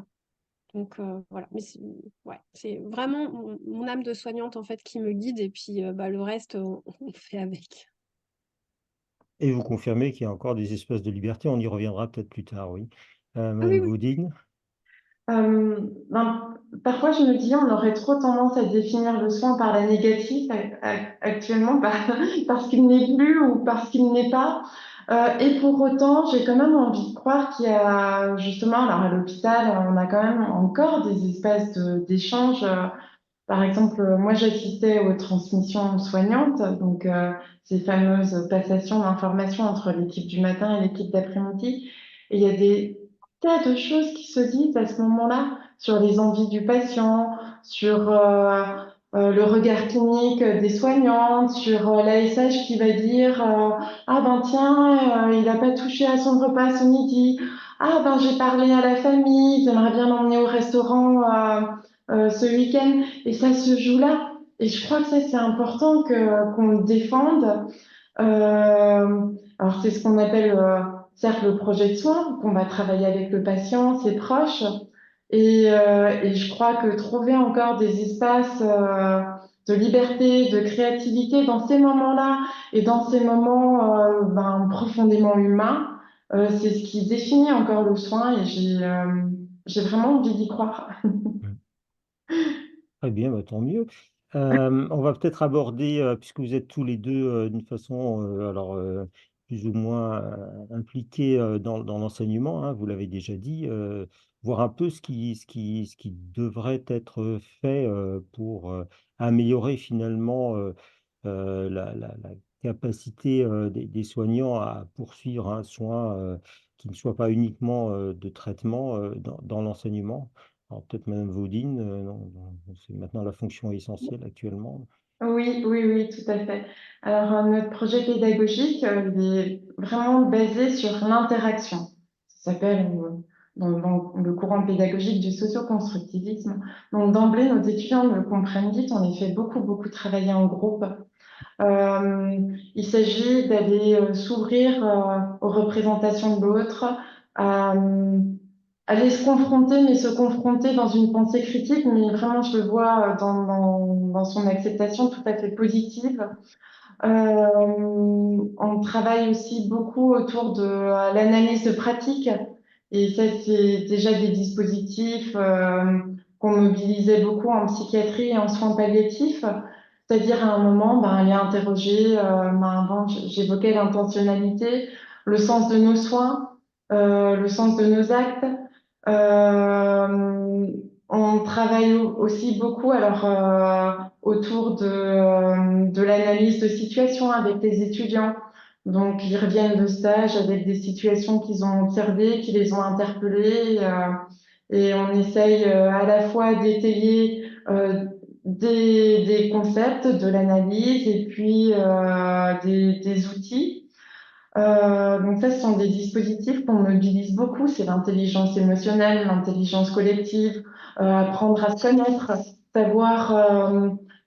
Donc voilà, mais ouais, c'est vraiment mon âme de soignante en fait qui me guide et puis bah, le reste, on fait avec. Et vous confirmez qu'il y a encore des espaces de liberté, on y reviendra peut-être plus tard, oui. Ah oui, Madame oui. Vaudine? Ben, parfois, je me dis, on aurait trop tendance à définir le soin par la négative actuellement, parce qu'il n'est plus ou parce qu'il n'est pas. Et pour autant, j'ai quand même envie de croire qu'il y a justement, alors à l'hôpital, on a quand même encore des espaces d'échange. Par exemple, moi, j'assistais aux transmissions soignantes, donc ces fameuses passations d'informations entre l'équipe du matin et l'équipe d'après-midi. Et il y a des tas de choses qui se disent à ce moment-là sur les envies du patient, sur le regard clinique des soignantes, sur l'ASH qui va dire ah ben tiens, il n'a pas touché à son repas ce midi. Ah ben j'ai parlé à la famille, ils aimeraient bien m'emmener au restaurant ce week-end. Et ça se joue là. Et je crois que ça, c'est important qu'on le défende. Alors, c'est ce qu'on appelle, certes, le projet de soins, qu'on va travailler avec le patient, ses proches. Et je crois que trouver encore des espaces de liberté, de créativité dans ces moments-là et dans ces moments ben, profondément humains, c'est ce qui définit encore le soin et j'ai vraiment envie d'y croire. Mm. Très bien, bah, tant mieux. On va peut-être aborder, puisque vous êtes tous les deux d'une façon, alors plus ou moins impliqués dans l'enseignement, hein, vous l'avez déjà dit, voir un peu ce qui devrait être fait pour améliorer finalement la capacité des soignants à poursuivre un soin qui ne soit pas uniquement de traitement dans l'enseignement. Alors peut-être Madame Vaudine, c'est maintenant la fonction essentielle actuellement. Oui, oui, oui, tout à fait. Alors, notre projet pédagogique, il est vraiment basé sur l'interaction. Ça s'appelle dans le courant pédagogique du socioconstructivisme. Donc, d'emblée, nos étudiants le comprennent vite. On les fait beaucoup, beaucoup travailler en groupe. Il s'agit d'aller s'ouvrir aux représentations de l'autre, aller se confronter, mais se confronter dans une pensée critique, mais vraiment, je le vois dans son acceptation tout à fait positive. On travaille aussi beaucoup autour de l'analyse de pratique. Et ça, c'est déjà des dispositifs qu'on mobilisait beaucoup en psychiatrie et en soins palliatifs. C'est-à-dire, à un moment, ben, aller interroger, avant, j'évoquais l'intentionnalité, le sens de nos soins, le sens de nos actes. On travaille aussi beaucoup, alors, autour de l'analyse de situation avec les étudiants. Donc, ils reviennent de stage avec des situations qu'ils ont observées, qui les ont interpellés, et on essaye à la fois d'étayer des concepts, de l'analyse et puis des outils. Donc ça, ce sont des dispositifs qu'on mobilise beaucoup, c'est l'intelligence émotionnelle, l'intelligence collective, apprendre à se connaître, savoir,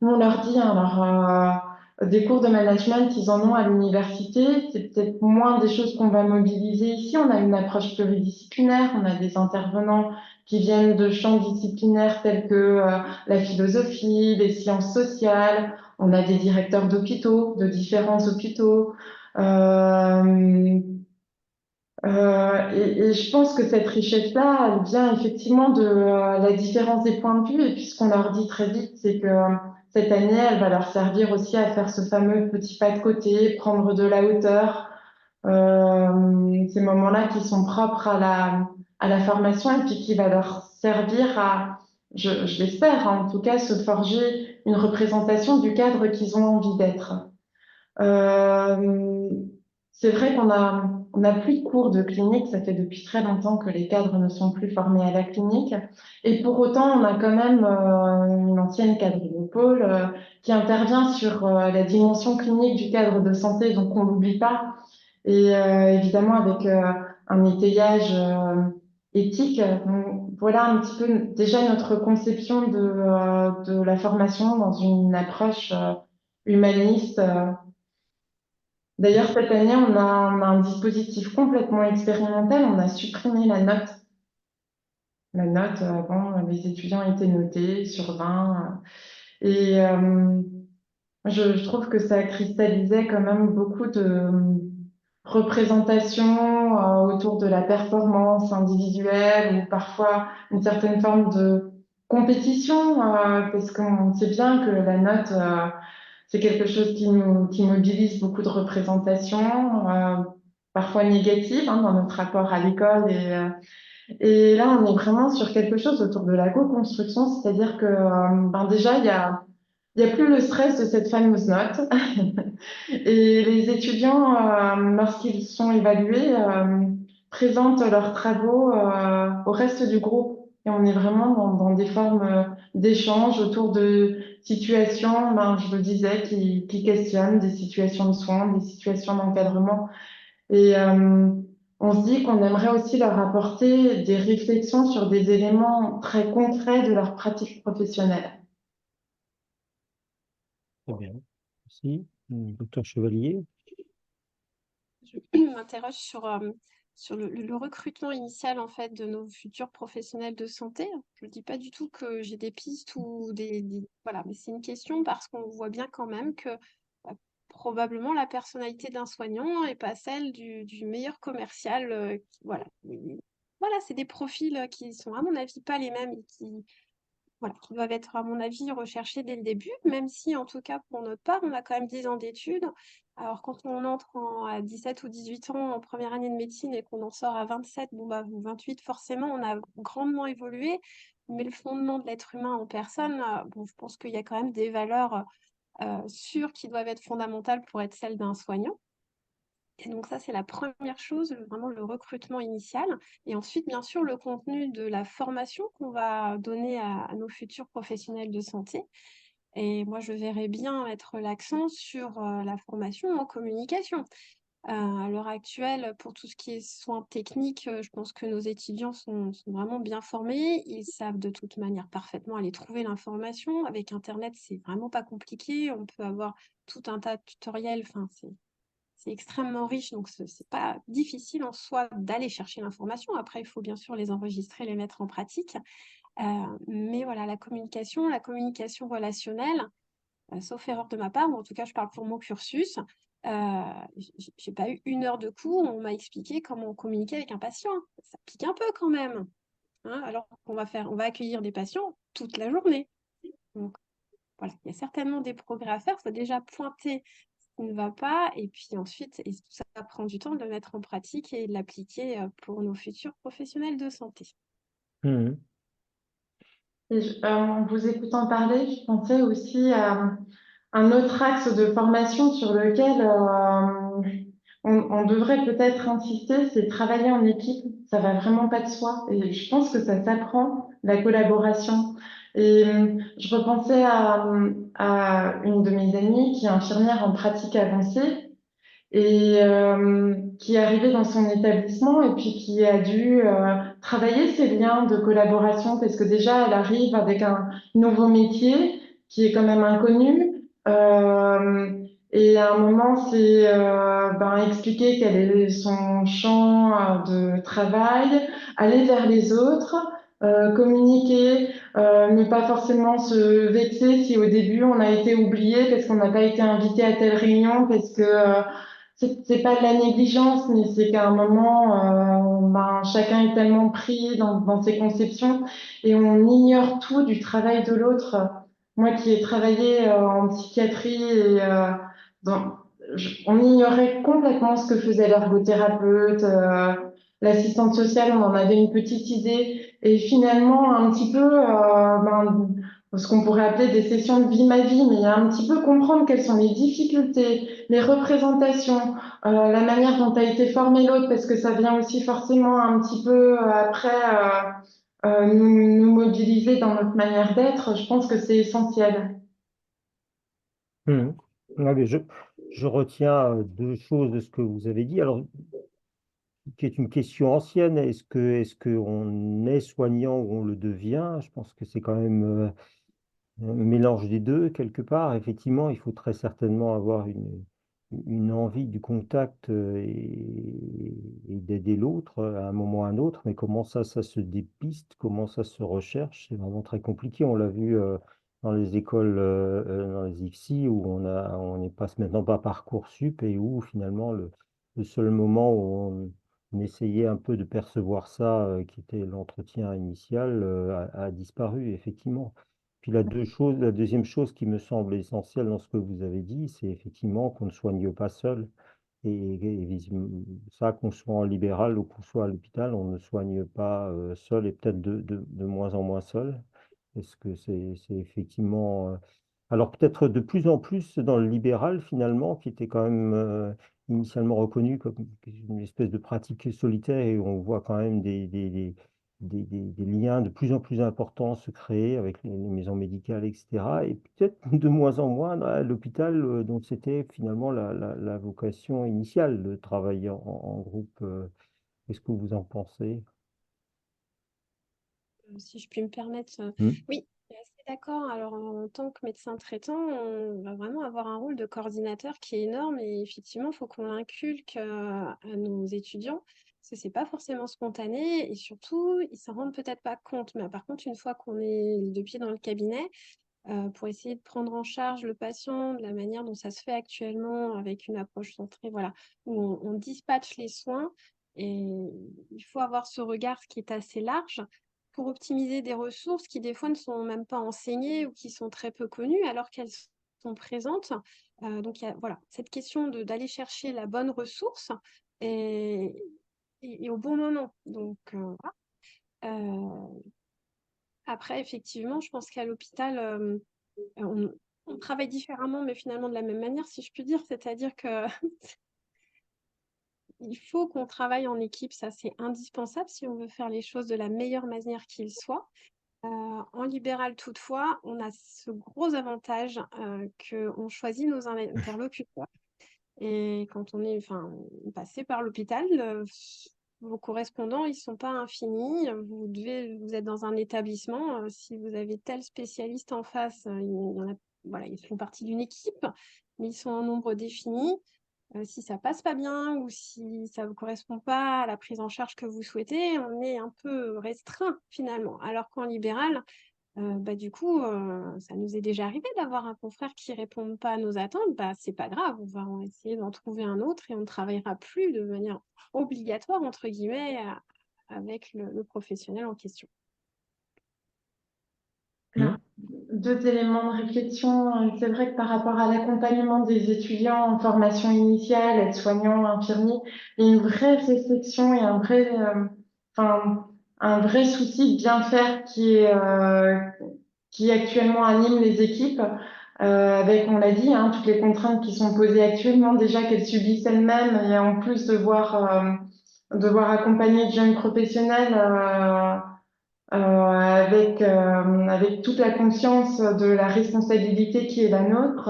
nous on leur dit, hein, des cours de management, ils en ont à l'université, c'est peut-être moins des choses qu'on va mobiliser ici, on a une approche pluridisciplinaire, on a des intervenants qui viennent de champs disciplinaires tels que la philosophie, les sciences sociales, on a des directeurs d'hôpitaux, de différents hôpitaux, et je pense que cette richesse-là, elle vient effectivement de la différence des points de vue. Et puis ce qu'on leur dit très vite, c'est que cette année, elle va leur servir aussi à faire ce fameux petit pas de côté, prendre de la hauteur, ces moments-là qui sont propres à la formation et puis qui va leur servir à, je l'espère, hein, en tout cas, se forger une représentation du cadre qu'ils ont envie d'être. Euh, c'est vrai on a plus de cours de clinique, ça fait depuis très longtemps que les cadres ne sont plus formés à la clinique. Et pour autant, on a quand même une ancienne cadre de pôle qui intervient sur la dimension clinique du cadre de santé, donc on l'oublie pas. Et évidemment avec un étayage éthique. Donc, voilà un petit peu déjà notre conception de la formation dans une approche humaniste. D'ailleurs, cette année, on a un dispositif complètement expérimental. On a supprimé la note. La note, avant, les étudiants étaient notés sur 20. Et je trouve que ça cristallisait quand même beaucoup de représentations autour de la performance individuelle ou parfois une certaine forme de compétition, parce qu'on sait bien que la note, c'est quelque chose qui mobilise beaucoup de représentations, parfois négatives, hein, dans notre rapport à l'école. Et là, on est vraiment sur quelque chose autour de la co-construction, c'est-à-dire que ben déjà, il y a plus le stress de cette fameuse note. Et les étudiants, lorsqu'ils sont évalués, présentent leurs travaux au reste du groupe. Et on est vraiment dans des formes d'échange autour de situations, ben, je le disais, qui questionnent des situations de soins, des situations d'encadrement. Et on se dit qu'on aimerait aussi leur apporter des réflexions sur des éléments très concrets de leur pratique professionnelle. Très bien. Merci. Docteur Chevalier. Je m'interroge sur le recrutement initial en fait de nos futurs professionnels de santé. Je ne dis pas du tout que j'ai des pistes ou voilà, mais c'est une question parce qu'on voit bien quand même que bah, probablement la personnalité d'un soignant n'est pas celle du meilleur commercial. Voilà. Voilà, c'est des profils qui sont à mon avis pas les mêmes et voilà, qui doivent être, à mon avis, recherchés dès le début, même si, en tout cas, pour notre part, on a quand même 10 ans d'études. Alors, quand on entre à 17 ou 18 ans en première année de médecine et qu'on en sort à 27, bon, bah, ou 28, forcément, on a grandement évolué. Mais le fondement de l'être humain en personne, bon, je pense qu'il y a quand même des valeurs sûres qui doivent être fondamentales pour être celles d'un soignant. Et donc ça, c'est la première chose, vraiment le recrutement initial. Et ensuite, bien sûr, le contenu de la formation qu'on va donner à nos futurs professionnels de santé. Et moi, je verrais bien mettre l'accent sur la formation en communication. À l'heure actuelle, pour tout ce qui est soins techniques, je pense que nos étudiants sont vraiment bien formés. Ils savent de toute manière parfaitement aller trouver l'information. Avec Internet, c'est vraiment pas compliqué. On peut avoir tout un tas de tutoriels. Enfin, c'est extrêmement riche, donc ce n'est pas difficile en soi d'aller chercher l'information. Après, il faut bien sûr les enregistrer, les mettre en pratique. Mais voilà, la communication relationnelle, sauf erreur de ma part, ou en tout cas, je parle pour mon cursus, j'ai pas eu 1 heure de cours, on m'a expliqué comment communiquer avec un patient. Ça pique un peu quand même, hein, alors qu'on on va accueillir des patients toute la journée. Donc, voilà, il y a certainement des progrès à faire. Il faut déjà pointer ce qui ne va pas, et puis ensuite, et tout ça prend du temps de le mettre en pratique et de l'appliquer pour nos futurs professionnels de santé. Mhm. Et en vous écoutant parler, je pensais aussi à un autre axe de formation sur lequel on devrait peut-être insister, c'est travailler en équipe. Ça va vraiment pas de soi. Et je pense que ça s'apprend, la collaboration. Et je repensais à une de mes amies qui est infirmière en pratique avancée et qui est arrivée dans son établissement et puis qui a dû travailler ses liens de collaboration parce que déjà elle arrive avec un nouveau métier qui est quand même inconnu et à un moment c'est expliquer quel est son champ de travail, aller vers les autres, communiquer, ne pas forcément se vexer si au début on a été oublié parce qu'on n'a pas été invité à telle réunion parce que c'est pas de la négligence, mais c'est qu'à un moment, chacun est tellement pris dans ses conceptions et on ignore tout du travail de l'autre. Moi qui ai travaillé en psychiatrie et on ignorait complètement ce que faisait l'ergothérapeute, l'assistante sociale, on en avait une petite idée et finalement un petit peu ce qu'on pourrait appeler des sessions de vie ma vie, mais il y a un petit peu comprendre quelles sont les difficultés, les représentations, la manière dont a été formé l'autre, parce que ça vient aussi forcément un petit peu après nous mobiliser dans notre manière d'être. Je pense que c'est essentiel. Mhm. Ouais, mais je retiens 2 choses de ce que vous avez dit. Alors, qui est une question ancienne, est-ce qu'on est soignant ou on le devient? Je pense que c'est quand même un mélange des deux, quelque part. Effectivement, il faut très certainement avoir une envie du contact et d'aider l'autre à un moment ou à un autre, mais comment ça se dépiste, comment ça se recherche, c'est vraiment très compliqué. On l'a vu dans les écoles, dans les IFSI, où on n'est pas maintenant pas Parcoursup et où finalement le seul moment où on essayait un peu de percevoir ça, qui était l'entretien initial, a disparu, effectivement. Puis la deuxième chose qui me semble essentielle dans ce que vous avez dit, c'est effectivement qu'on ne soigne pas seul. Ça, qu'on soit en libéral ou qu'on soit à l'hôpital, on ne soigne pas seul et peut-être de moins en moins seul. Est-ce que c'est effectivement... alors peut-être de plus en plus dans le libéral finalement, qui était quand même initialement reconnu comme une espèce de pratique solitaire, et où on voit quand même des liens de plus en plus importants se créer avec les maisons médicales, etc. Et peut-être de moins en moins à l'hôpital, dont c'était finalement la vocation initiale de travailler en groupe. Qu'est-ce que vous en pensez? Si je puis me permettre, Hmm. oui, je suis assez d'accord. Alors, en tant que médecin traitant, on va vraiment avoir un rôle de coordinateur qui est énorme et effectivement, il faut qu'on l'inculque à nos étudiants parce que c'est pas forcément spontané et surtout, ils s'en rendent peut-être pas compte. Mais par contre, une fois qu'on est les 2 pieds dans le cabinet, pour essayer de prendre en charge le patient de la manière dont ça se fait actuellement avec une approche centrée, voilà, où on dispatche les soins et il faut avoir ce regard qui est assez large pour optimiser des ressources qui des fois ne sont même pas enseignées ou qui sont très peu connues alors qu'elles sont présentes. Donc il y a voilà, cette question d'aller chercher la bonne ressource et, et au bon moment. Donc voilà. Après, effectivement, je pense qu'à l'hôpital, on travaille différemment, mais finalement de la même manière, si je puis dire. C'est-à-dire que il faut qu'on travaille en équipe, ça c'est indispensable si on veut faire les choses de la meilleure manière qu'il soit. En libéral, toutefois, on a ce gros avantage qu'on choisit nos interlocuteurs. Et quand on est passé par l'hôpital, vos correspondants, ils ne sont pas infinis. Vous êtes dans un établissement. Si vous avez tel spécialiste en face, il y en a, voilà, ils font partie d'une équipe, mais ils sont en nombre défini. Si ça passe pas bien ou si ça ne correspond pas à la prise en charge que vous souhaitez, on est un peu restreint finalement. Alors qu'en libéral, Du coup, ça nous est déjà arrivé d'avoir un confrère qui ne répond pas à nos attentes. C'est pas grave, on va essayer d'en trouver un autre et on ne travaillera plus de manière obligatoire, entre guillemets, avec le professionnel en question. Alors, 2 éléments de réflexion. C'est vrai que par rapport à l'accompagnement des étudiants en formation initiale, aides-soignants, infirmiers, il y a une vraie réflexion et un vrai souci de bien faire qui actuellement anime les équipes, avec, on l'a dit, hein, toutes les contraintes qui sont posées actuellement, déjà qu'elles subissent elles-mêmes, et en plus devoir accompagner de jeunes professionnels avec toute la conscience de la responsabilité qui est la nôtre,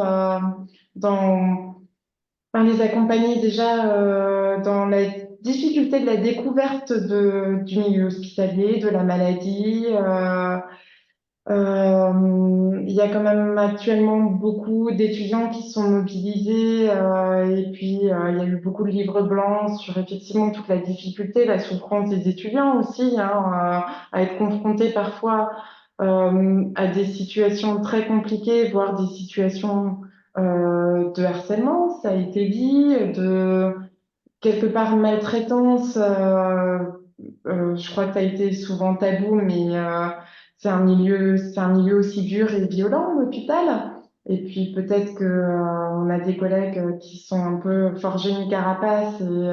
les accompagner déjà dans la difficulté de la découverte du milieu hospitalier, de la maladie. Il y a quand même actuellement beaucoup d'étudiants qui sont mobilisés et puis il y a eu beaucoup de livres blancs sur effectivement toute la difficulté, la souffrance des étudiants aussi, à être confrontés parfois à des situations très compliquées, voire des situations de harcèlement, ça a été dit, de quelque part maltraitance. Je crois que ça a été souvent tabou, mais c'est un milieu aussi dur et violent, l'hôpital. Et puis peut-être que on a des collègues qui sont un peu forgés une carapace et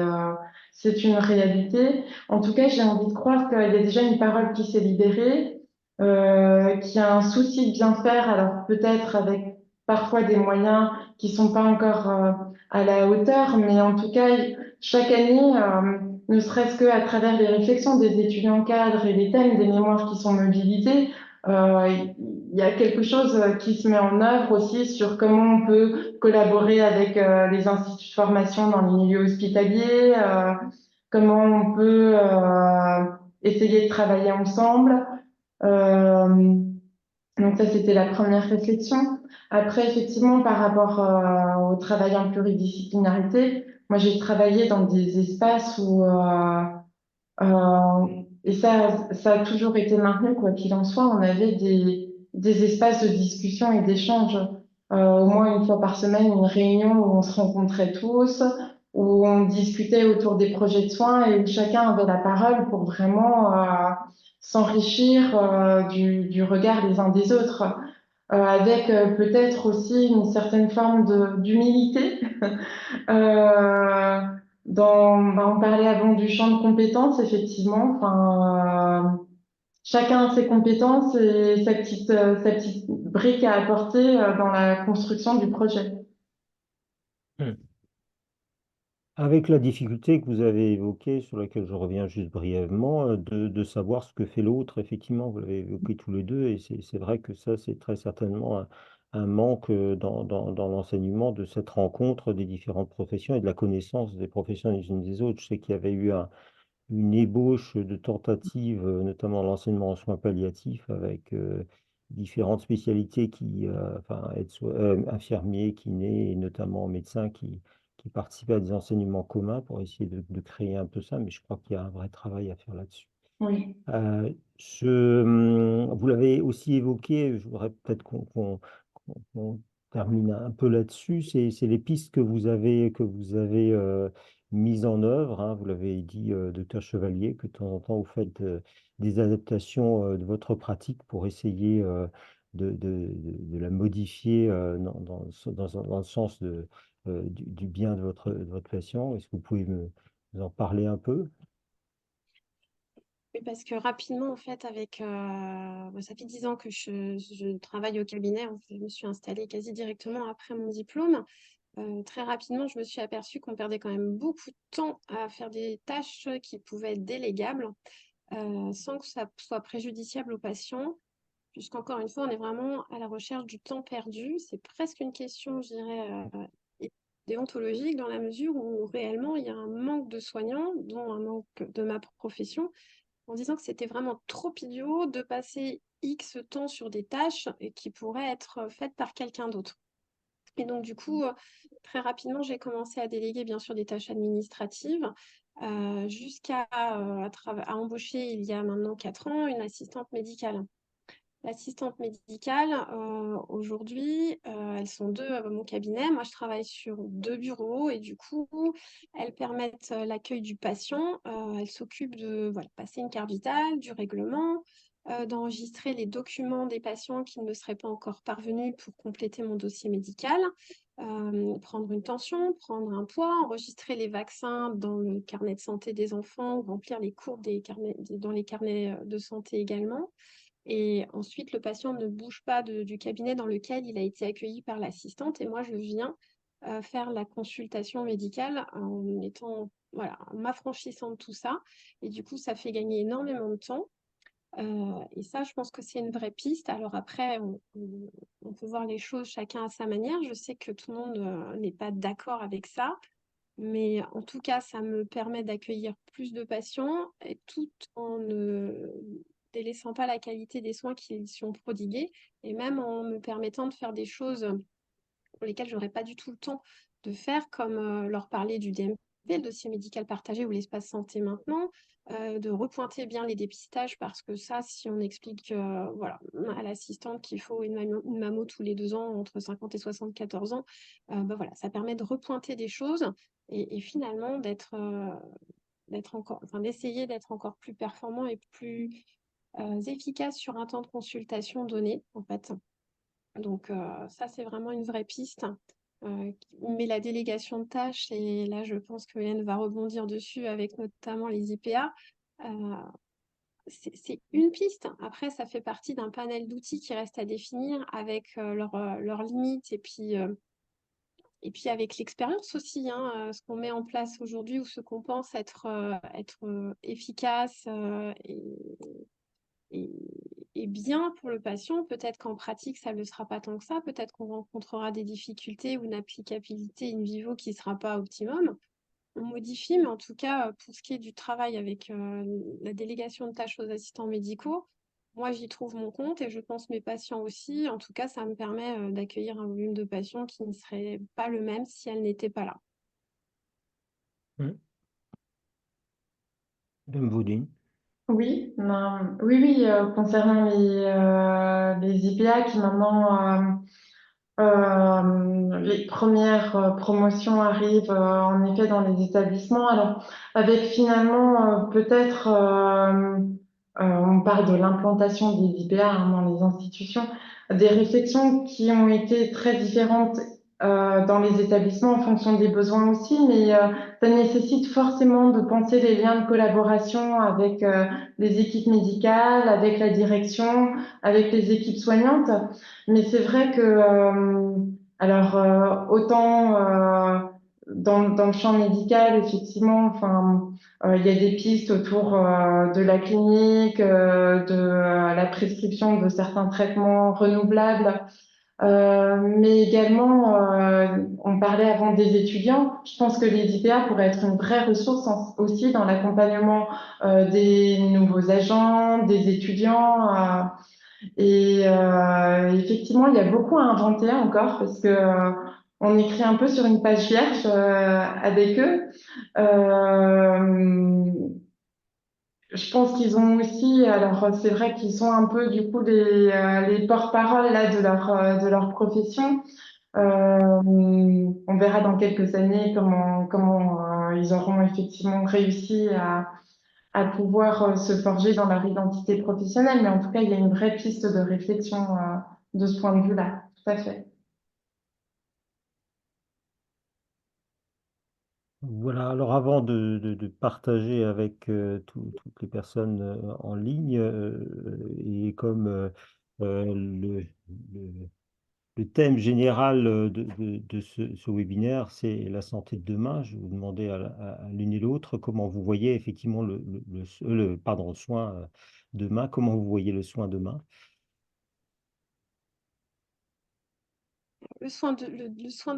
c'est une réalité. En tout cas, j'ai envie de croire qu'il y a déjà une parole qui s'est libérée, qu'il y a un souci de bien faire, alors peut-être avec parfois des moyens qui sont pas encore à la hauteur, mais en tout cas, chaque année, ne serait-ce qu'à travers les réflexions des étudiants cadres et les thèmes des mémoires qui sont mobilisés, il y a quelque chose qui se met en œuvre aussi sur comment on peut collaborer avec les instituts de formation dans les milieux hospitaliers, comment on peut essayer de travailler ensemble. Euh, donc ça, c'était la première réflexion. Après, effectivement, par rapport au travail en pluridisciplinarité, moi, j'ai travaillé dans des espaces où, et ça a toujours été maintenu, quoi qu'il en soit, on avait des espaces de discussion et d'échange, au moins une fois par semaine, une réunion où on se rencontrait tous, où on discutait autour des projets de soins et où chacun avait la parole pour vraiment s'enrichir du regard des uns des autres, avec peut-être aussi une certaine forme d'humilité. On parlait avant du champ de compétences, effectivement. Chacun a ses compétences et sa petite brique à apporter dans la construction du projet. Avec la difficulté que vous avez évoquée, sur laquelle je reviens juste brièvement, de savoir ce que fait l'autre, effectivement, vous l'avez évoqué tous les deux, et c'est vrai que ça, c'est très certainement un manque dans l'enseignement de cette rencontre des différentes professions et de la connaissance des professions les unes des autres. Je sais qu'il y avait eu une ébauche de tentatives, notamment l'enseignement en soins palliatifs, avec différentes spécialités enfin, infirmiers, kinés, et notamment médecins qui participaient à des enseignements communs pour essayer de créer un peu ça, mais je crois qu'il y a un vrai travail à faire là-dessus. Oui. Vous l'avez aussi évoqué, je voudrais peut-être qu'on termine un peu là-dessus, c'est les pistes que vous avez mises en œuvre, hein. Vous l'avez dit, docteur Chevalier, que de temps en temps vous faites des adaptations de votre pratique pour essayer de la modifier dans le sens du bien de votre patient. Est-ce que vous pouvez nous en parler un peu? Oui, parce que rapidement, en fait, ça fait 10 ans que je travaille au cabinet. En fait, je me suis installée quasi directement après mon diplôme. Très rapidement, je me suis aperçue qu'on perdait quand même beaucoup de temps à faire des tâches qui pouvaient être délégables, sans que ça soit préjudiciable aux patients, puisqu'encore une fois, on est vraiment à la recherche du temps perdu. C'est presque une question, je dirais, déontologique, dans la mesure où réellement, il y a un manque de soignants, dont un manque de ma profession, en disant que c'était vraiment trop idiot de passer X temps sur des tâches et qui pourraient être faites par quelqu'un d'autre. Et donc, du coup, très rapidement, j'ai commencé à déléguer, bien sûr, des tâches administratives, jusqu'à embaucher, il y a maintenant 4 ans, une assistante médicale. L'assistante médicale, aujourd'hui, elles sont 2 à mon cabinet. Moi, je travaille sur 2 bureaux et du coup, elles permettent, l'accueil du patient. Elles s'occupent de, voilà, passer une carte vitale, du règlement, d'enregistrer les documents des patients qui ne me seraient pas encore parvenus pour compléter mon dossier médical, prendre une tension, prendre un poids, enregistrer les vaccins dans le carnet de santé des enfants, remplir les courbes dans les carnets, de santé également. Et ensuite, le patient ne bouge pas du cabinet dans lequel il a été accueilli par l'assistante. Et moi, je viens faire la consultation médicale voilà, en m'affranchissant de tout ça. Et du coup, ça fait gagner énormément de temps. Et ça, je pense que c'est une vraie piste. Alors après, on peut voir les choses chacun à sa manière. Je sais que tout le monde n'est pas d'accord avec ça. Mais en tout cas, ça me permet d'accueillir plus de patients et tout en ne délaissant pas la qualité des soins qui sont prodigués et même en me permettant de faire des choses pour lesquelles j'aurais pas du tout le temps de faire, comme leur parler du DMP, le dossier médical partagé ou l'espace santé maintenant, de repointer bien les dépistages parce que ça, si on explique voilà, à l'assistante qu'il faut une mammo tous les 2 ans entre 50 et 74 ans, bah voilà, ça permet de repointer des choses et finalement d'essayer d'être encore plus performant et plus efficace sur un temps de consultation donné, en fait. Donc, ça, c'est vraiment une vraie piste. Mais la délégation de tâches, et là, je pense que Hélène va rebondir dessus avec notamment les IPA, c'est une piste. Après, ça fait partie d'un panel d'outils qui reste à définir avec leurs limites et puis avec l'expérience aussi, hein, ce qu'on met en place aujourd'hui ou ce qu'on pense être efficace et, et bien pour le patient. Peut-être qu'en pratique, ça ne le sera pas tant que ça. Peut-être qu'on rencontrera des difficultés ou une applicabilité in vivo qui ne sera pas optimum. On modifie, mais en tout cas, pour ce qui est du travail avec la délégation de tâches aux assistants médicaux, moi, j'y trouve mon compte et je pense mes patients aussi. En tout cas, ça me permet d'accueillir un volume de patients qui ne serait pas le même si elles n'étaient pas là. Madame Vaudine. Oui, oui, concernant les IPA qui maintenant, les premières promotions arrivent en effet dans les établissements. Alors, avec finalement peut-être, on parle de l'implantation des IPA hein, dans les institutions, des réflexions qui ont été très différentes dans les établissements en fonction des besoins aussi, mais ça nécessite forcément de penser les liens de collaboration avec les équipes médicales, avec la direction, avec les équipes soignantes. Mais c'est vrai que, autant dans le champ médical, effectivement, enfin, il y a des pistes autour de la clinique, de la prescription de certains traitements renouvelables, mais également, on parlait avant des étudiants. Je pense que les IPA pourraient être une vraie ressource aussi dans l'accompagnement des nouveaux agents, des étudiants. Et effectivement, il y a beaucoup à inventer encore parce que on écrit un peu sur une page vierge avec eux. Euh, je pense qu'ils ont aussi, alors c'est vrai qu'ils sont un peu du coup les porte-parole là de leur profession. On verra dans quelques années comment ils auront effectivement réussi à pouvoir se forger dans leur identité professionnelle. Mais en tout cas, il y a une vraie piste de réflexion de ce point de vue-là. Tout à fait. Voilà, alors avant de partager avec toutes les personnes en ligne, et comme le, le thème général de ce webinaire, c'est la santé de demain, je vais vous demander à l'une et l'autre comment vous voyez effectivement le soin demain, comment vous voyez le soin demain. Le soin de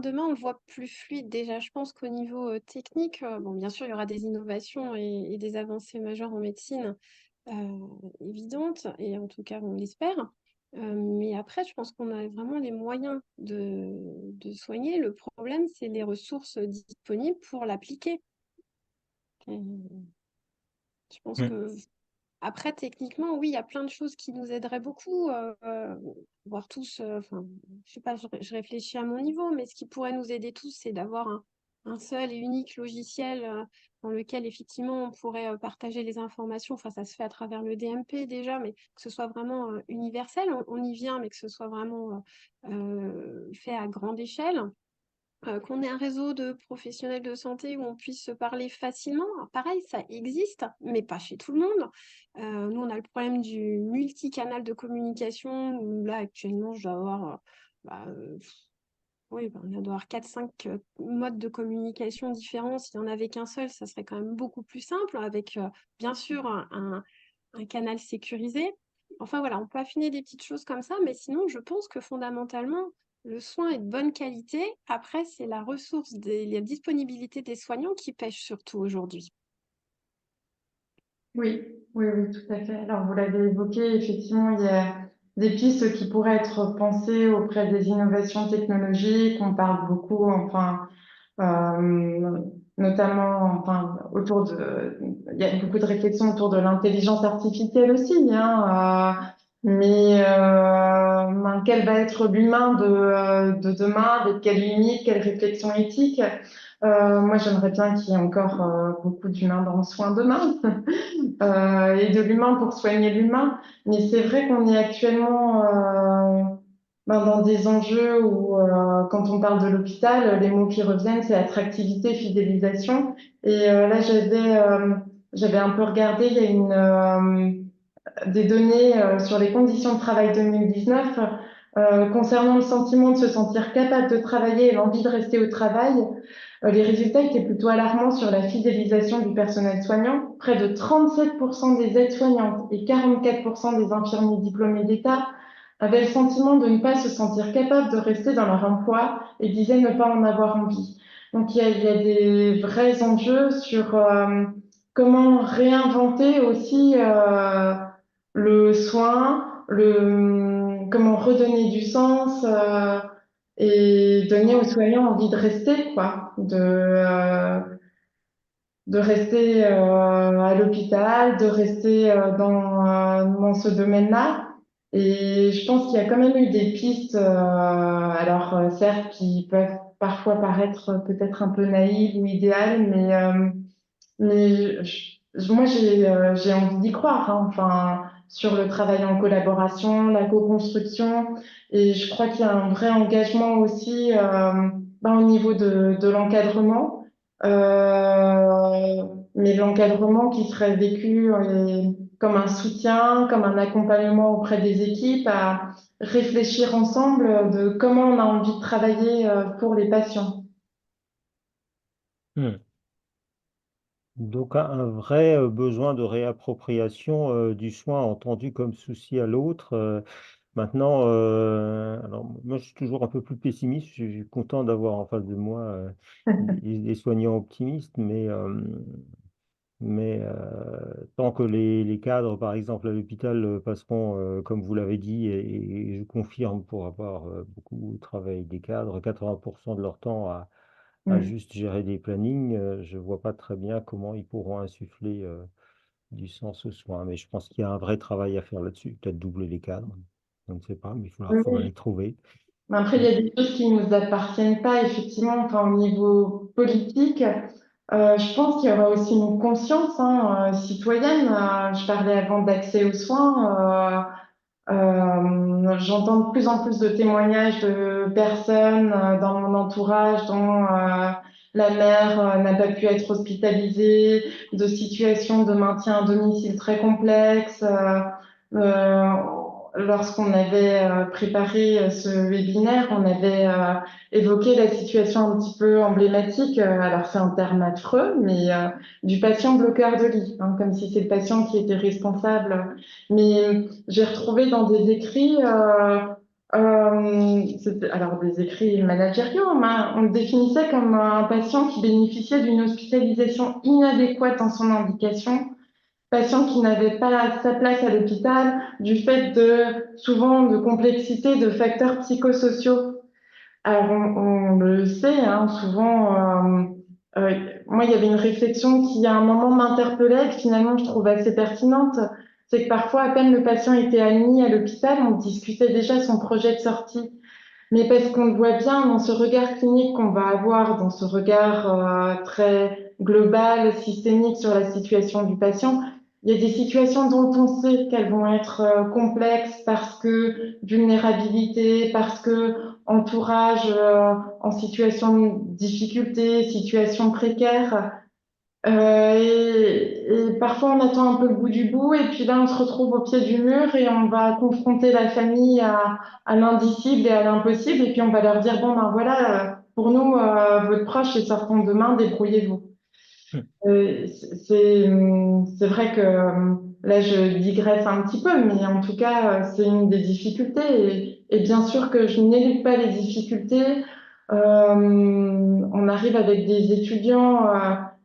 demain, on le voit plus fluide déjà. Je pense qu'au niveau technique, bon, bien sûr, il y aura des innovations et des avancées majeures en médecine évidentes, et en tout cas, on l'espère. Mais après, je pense qu'on a vraiment les moyens de soigner. Le problème, c'est les ressources disponibles pour l'appliquer. Et je pense Mm. que Après, techniquement, oui, il y a plein de choses qui nous aideraient beaucoup, voire tous, enfin, je sais pas, je réfléchis à mon niveau, mais ce qui pourrait nous aider tous, c'est d'avoir un seul et unique logiciel dans lequel, effectivement, on pourrait partager les informations. Enfin, ça se fait à travers le DMP déjà, mais que ce soit vraiment universel, on y vient, mais que ce soit vraiment fait à grande échelle. Qu'on ait un réseau de professionnels de santé où on puisse se parler facilement. Alors, pareil, ça existe, mais pas chez tout le monde. Nous, on a le problème du multicanal de communication, où là, actuellement, je dois avoir, bah, oui, bah, on doit avoir 4-5 modes de communication différents. S'il n'y en avait qu'un seul, ça serait quand même beaucoup plus simple, avec bien sûr un canal sécurisé. Enfin voilà, on peut affiner des petites choses comme ça, mais sinon, je pense que fondamentalement, le soin est de bonne qualité. Après, c'est la ressource, la disponibilité des soignants qui pêche surtout aujourd'hui. Oui, oui, oui, tout à fait. Alors, vous l'avez évoqué, effectivement, il y a des pistes qui pourraient être pensées auprès des innovations technologiques. On parle beaucoup, enfin, euh, notamment, enfin, il y a beaucoup de réflexions autour de l'intelligence artificielle aussi, hein, mais quel va être l'humain de demain, avec quelles limites, quelles réflexions éthiques? Moi, j'aimerais bien qu'il y ait encore beaucoup d'humains dans le soin demain. Et de l'humain pour soigner l'humain. Mais c'est vrai qu'on est actuellement dans des enjeux où, quand on parle de l'hôpital, les mots qui reviennent, c'est attractivité, fidélisation. Et là, j'avais un peu regardé, il y a des données sur les conditions de travail 2019 concernant le sentiment de se sentir capable de travailler et l'envie de rester au travail. Les résultats étaient plutôt alarmants sur la fidélisation du personnel soignant. Près de 37% des aides-soignantes et 44% des infirmiers diplômés d'État avaient le sentiment de ne pas se sentir capables de rester dans leur emploi et disaient ne pas en avoir envie. Donc il y a des vrais enjeux sur comment réinventer aussi le soin, comment redonner du sens. Et donner aux soignants envie de rester, quoi, de rester à l'hôpital, de rester dans ce domaine-là. Et je pense qu'il y a quand même eu des pistes, alors certes, qui peuvent parfois paraître peut-être un peu naïves ou idéales, mais moi, j'ai envie d'y croire, hein, enfin, sur le travail en collaboration, la co-construction. Et je crois qu'il y a un vrai engagement aussi au niveau de l'encadrement. Mais l'encadrement qui serait vécu comme un soutien, comme un accompagnement auprès des équipes, à réfléchir ensemble de comment on a envie de travailler pour les patients. Hmm. Donc un vrai besoin de réappropriation du soin entendu comme souci à l'autre. Maintenant, alors moi je suis toujours un peu plus pessimiste. Je suis content d'avoir en face de moi des soignants optimistes, mais tant que les cadres, par exemple à l'hôpital, passeront, comme vous l'avez dit, et je confirme pour avoir beaucoup travaillé des cadres, 80% de leur temps à Mm. juste gérer des plannings, je vois pas très bien comment ils pourront insuffler du sens aux soins. Mais je pense qu'il y a un vrai travail à faire là-dessus, peut-être doubler les cadres. Je ne sais pas, mais faudra Oui. les trouver. Mais après, il y a des choses qui ne nous appartiennent pas, effectivement, enfin, au niveau politique. Je pense qu'il y aura aussi une conscience citoyenne. Je parlais avant d'accès aux soins. J'entends de plus en plus de témoignages de personnes dans mon entourage dont la mère n'a pas pu être hospitalisée, de situations de maintien à domicile très complexes. Euh, Lorsqu'on avait préparé ce webinaire, on avait évoqué la situation un petit peu emblématique, alors c'est un terme affreux, mais du patient bloqueur de lit, hein, comme si c'est le patient qui était responsable. Mais j'ai retrouvé dans des écrits, alors des écrits managériaux, mais on le définissait comme un patient qui bénéficiait d'une hospitalisation inadéquate dans son indication, patient qui n'avait pas sa place à l'hôpital du fait souvent de complexité de facteurs psychosociaux. Alors on le sait, hein, souvent, moi il y avait une réflexion qui à un moment m'interpellait et que finalement je trouve assez pertinente. c'est que parfois, à peine le patient était admis à l'hôpital, on discutait déjà son projet de sortie. Mais parce qu'on le voit bien dans ce regard clinique qu'on va avoir, dans ce regard très global, systémique sur la situation du patient, il y a des situations dont on sait qu'elles vont être complexes parce que vulnérabilité, parce que entourage en situation de difficulté, situation précaire. Et parfois, on attend un peu le bout du bout, et puis là, on se retrouve au pied du mur et on va confronter la famille à l'indicible et à l'impossible, et puis on va leur dire, bon, ben voilà, pour nous, votre proche est sortant demain, débrouillez-vous. C'est vrai que là, je digresse un petit peu, mais en tout cas, c'est une des difficultés. Et bien sûr que je n'élude pas les difficultés. On arrive avec des étudiants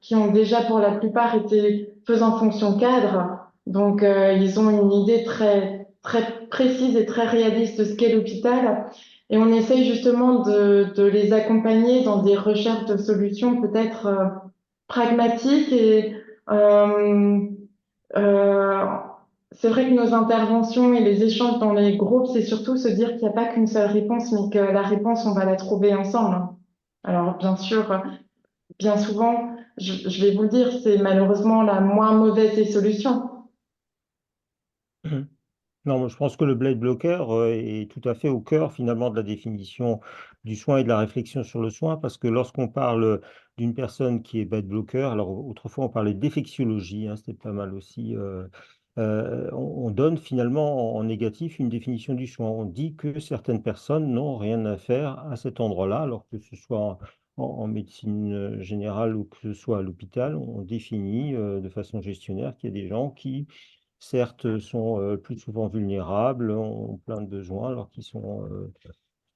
qui ont déjà, pour la plupart, été faisant fonction cadre. Donc, ils ont une idée très, très précise et très réaliste de ce qu'est l'hôpital. Et on essaye justement de les accompagner dans des recherches de solutions peut-être pragmatique et euh, euh, c'est vrai que nos interventions et les échanges dans les groupes, c'est surtout se dire qu'il n'y a pas qu'une seule réponse, mais que la réponse, on va la trouver ensemble. Alors, bien sûr, bien souvent, je vais vous le dire, c'est malheureusement la moins mauvaise des solutions. Non, moi, je pense que le blade blocker est tout à fait au cœur finalement de la définition du soin et de la réflexion sur le soin, parce que lorsqu'on parle d'une personne qui est blade blocker, alors autrefois on parlait d'effectiologie, hein, c'était pas mal aussi, on donne finalement en négatif une définition du soin. On dit que certaines personnes n'ont rien à faire à cet endroit-là, alors que ce soit en médecine générale ou que ce soit à l'hôpital, on définit de façon gestionnaire qu'il y a des gens qui certes, sont plus souvent vulnérables, ont plein de besoins, alors qu'ils sont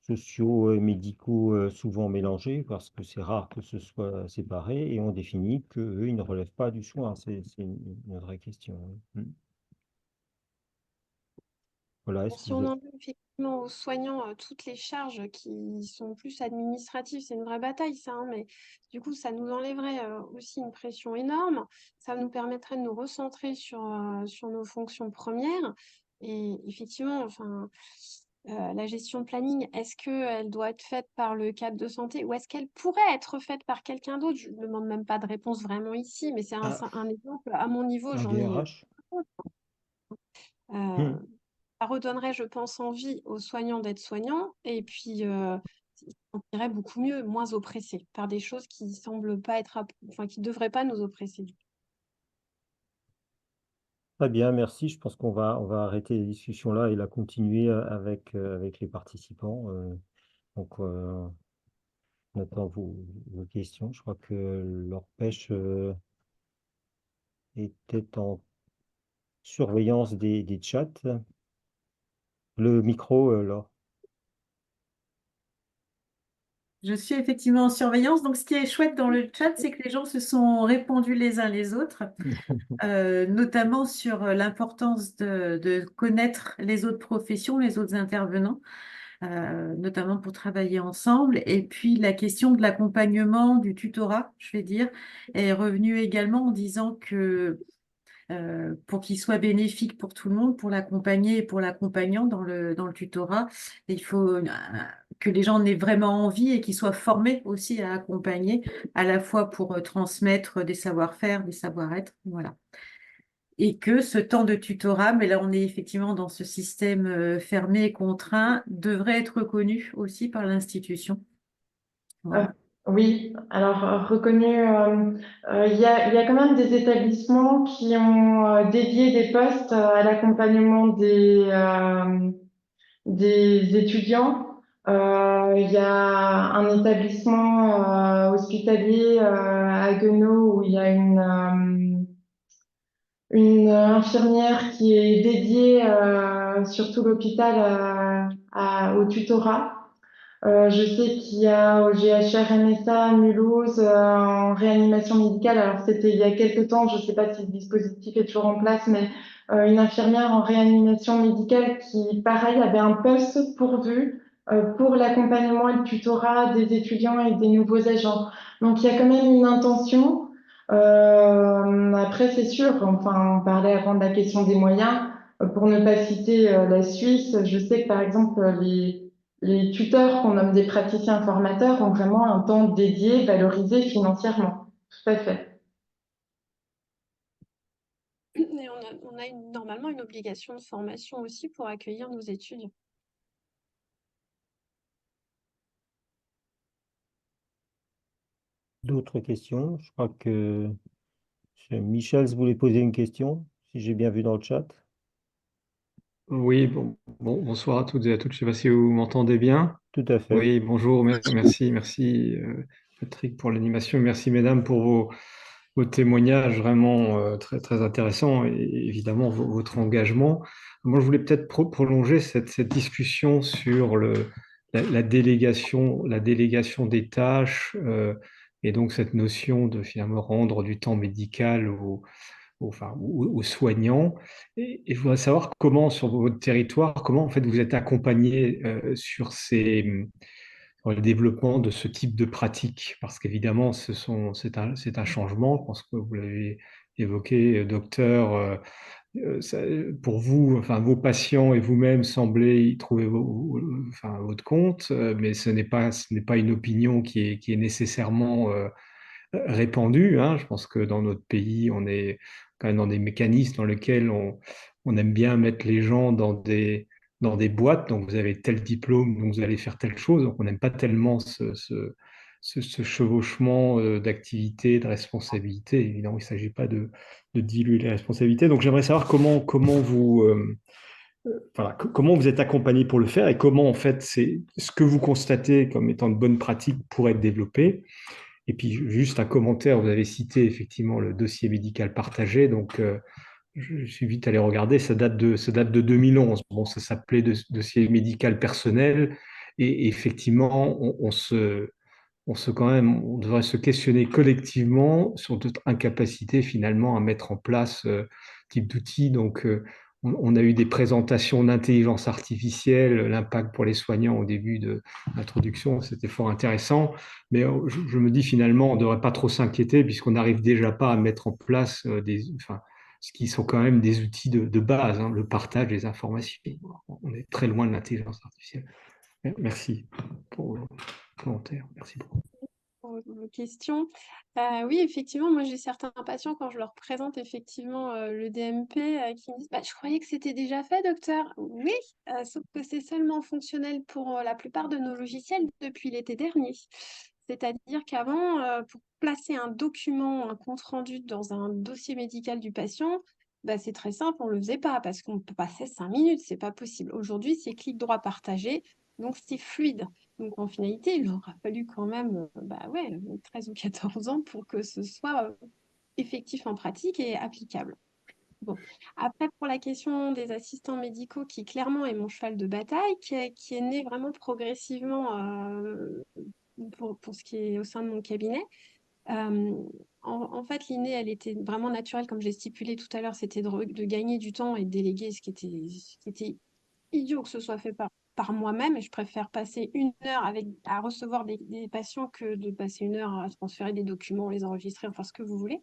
sociaux et médicaux souvent mélangés, parce que c'est rare que ce soit séparé, et on définit qu'eux, ils ne relèvent pas du soin. C'est une vraie question. Oui. Voilà, est-ce que Si vous on avez... enlève effectivement aux soignants toutes les charges qui sont plus administratives, c'est une vraie bataille ça, hein, mais du coup ça nous enlèverait aussi une pression énorme, ça nous permettrait de nous recentrer sur nos fonctions premières. Et effectivement, enfin, la gestion de planning, est-ce qu'elle doit être faite par le cadre de santé ou est-ce qu'elle pourrait être faite par quelqu'un d'autre? Je ne demande même pas de réponse vraiment ici, mais c'est Ah, un exemple. À mon niveau, un j'en ai. DRH? Euh, Hmm. Ça redonnerait, je pense, envie aux soignants d'être soignants et puis ils se sentiraient beaucoup mieux, moins oppressés par des choses qui semblent pas être, enfin, qui devraient pas nous oppresser. Très bien, merci. Je pense on va arrêter la discussion là et la continuer avec les participants. Donc, on attend vos questions. Je crois que leur pêche était en surveillance des chats. Le micro, Laure. Je suis effectivement en surveillance. Donc, ce qui est chouette dans le chat, c'est que les gens se sont répondus les uns les autres, notamment sur l'importance de connaître les autres professions, les autres intervenants, notamment pour travailler ensemble. Et puis, la question de l'accompagnement, du tutorat, je vais dire, est revenue également en disant que pour qu'il soit bénéfique pour tout le monde, pour l'accompagner et pour l'accompagnant dans le tutorat. Il faut que les gens en aient vraiment envie et qu'ils soient formés aussi à accompagner, à la fois pour transmettre des savoir-faire, des savoir-être, voilà. Et que ce temps de tutorat, mais là on est effectivement dans ce système fermé et contraint, devrait être reconnu aussi par l'institution. Voilà. Oui, alors reconnu, il y a quand même des établissements qui ont dédié des postes à l'accompagnement des étudiants. Il y a un établissement hospitalier à Guenot où il y a une infirmière qui est dédiée sur tout l'hôpital au tutorat. Je sais qu'il y a au GHR MSA à Mulhouse en réanimation médicale. Alors c'était il y a quelques temps, je ne sais pas si le dispositif est toujours en place, mais une infirmière en réanimation médicale qui, pareil, avait un poste pourvu pour l'accompagnement et le tutorat des étudiants et des nouveaux agents. Donc il y a quand même une intention. Après, c'est sûr, enfin, on parlait avant de la question des moyens. Pour ne pas citer la Suisse, je sais que par exemple, les tuteurs qu'on nomme des praticiens formateurs ont vraiment un temps dédié, valorisé financièrement. Tout à fait. Et on a normalement une obligation de formation aussi pour accueillir nos étudiants. D'autres questions? Je crois que Michel voulait poser une question, si j'ai bien vu dans le chat. Oui, bonsoir à toutes et à tous. Je ne sais pas si vous m'entendez bien. Tout à fait. Oui, bonjour, merci Patrick pour l'animation. Merci mesdames pour vos témoignages vraiment très, très intéressants et évidemment votre engagement. Moi, je voulais peut-être prolonger cette discussion sur la délégation des tâches et donc cette notion de finalement rendre du temps médical aux soignants. Et je voudrais savoir comment, sur votre territoire, comment en fait vous êtes accompagné sur le développement de ce type de pratique, parce qu'évidemment, c'est un changement. Je pense que vous l'avez évoqué, docteur. Pour vous, enfin, vos patients et vous-même semblez y trouver votre compte, mais ce n'est pas une opinion qui est nécessairement répandue, hein. Je pense que dans notre pays, on est quand même dans des mécanismes dans lesquels on aime bien mettre les gens dans des boîtes. Donc, vous avez tel diplôme, donc vous allez faire telle chose. Donc, on n'aime pas tellement ce chevauchement d'activités, de responsabilités. Évidemment, il ne s'agit pas de diluer les responsabilités. Donc, j'aimerais savoir comment vous êtes accompagné pour le faire et comment, en fait, c'est ce que vous constatez comme étant de bonnes pratiques pour être développé. Et puis, juste un commentaire, vous avez cité effectivement le dossier médical partagé. Donc, je suis vite allé regarder, ça date de 2011. Bon, ça s'appelait dossier médical personnel. Et effectivement, on devrait se questionner collectivement sur notre incapacité finalement à mettre en place type d'outils. Donc, on a eu des présentations d'intelligence artificielle, l'impact pour les soignants au début de l'introduction, c'était fort intéressant. Mais je me dis finalement, on ne devrait pas trop s'inquiéter puisqu'on n'arrive déjà pas à mettre en place ce qui sont quand même des outils de base, hein, le partage des informations. On est très loin de l'intelligence artificielle. Merci pour vos commentaires. Merci beaucoup. Pour vos questions. Oui, effectivement, moi j'ai certains patients quand je leur présente effectivement le DMP qui me disent bah, je croyais que c'était déjà fait, docteur. Oui, sauf que c'est seulement fonctionnel pour la plupart de nos logiciels depuis l'été dernier. C'est-à-dire qu'avant, pour placer un document, un compte-rendu dans un dossier médical du patient, bah, c'est très simple, on ne le faisait pas parce qu'on peut passer 5 minutes, c'est pas possible. Aujourd'hui, c'est clic droit partagé, donc c'est fluide. Donc, en finalité, il aura fallu quand même 13 ou 14 ans pour que ce soit effectif en pratique et applicable. Bon. Après, pour la question des assistants médicaux, qui clairement est mon cheval de bataille, qui est né vraiment progressivement pour ce qui est au sein de mon cabinet. Euh, en fait, l'inné, elle était vraiment naturelle, comme j'ai stipulé tout à l'heure, c'était de gagner du temps et de déléguer ce qui était idiot que ce soit fait par moi-même et je préfère passer 1 heure à recevoir des patients que de passer 1 heure à transférer des documents, les enregistrer, enfin ce que vous voulez.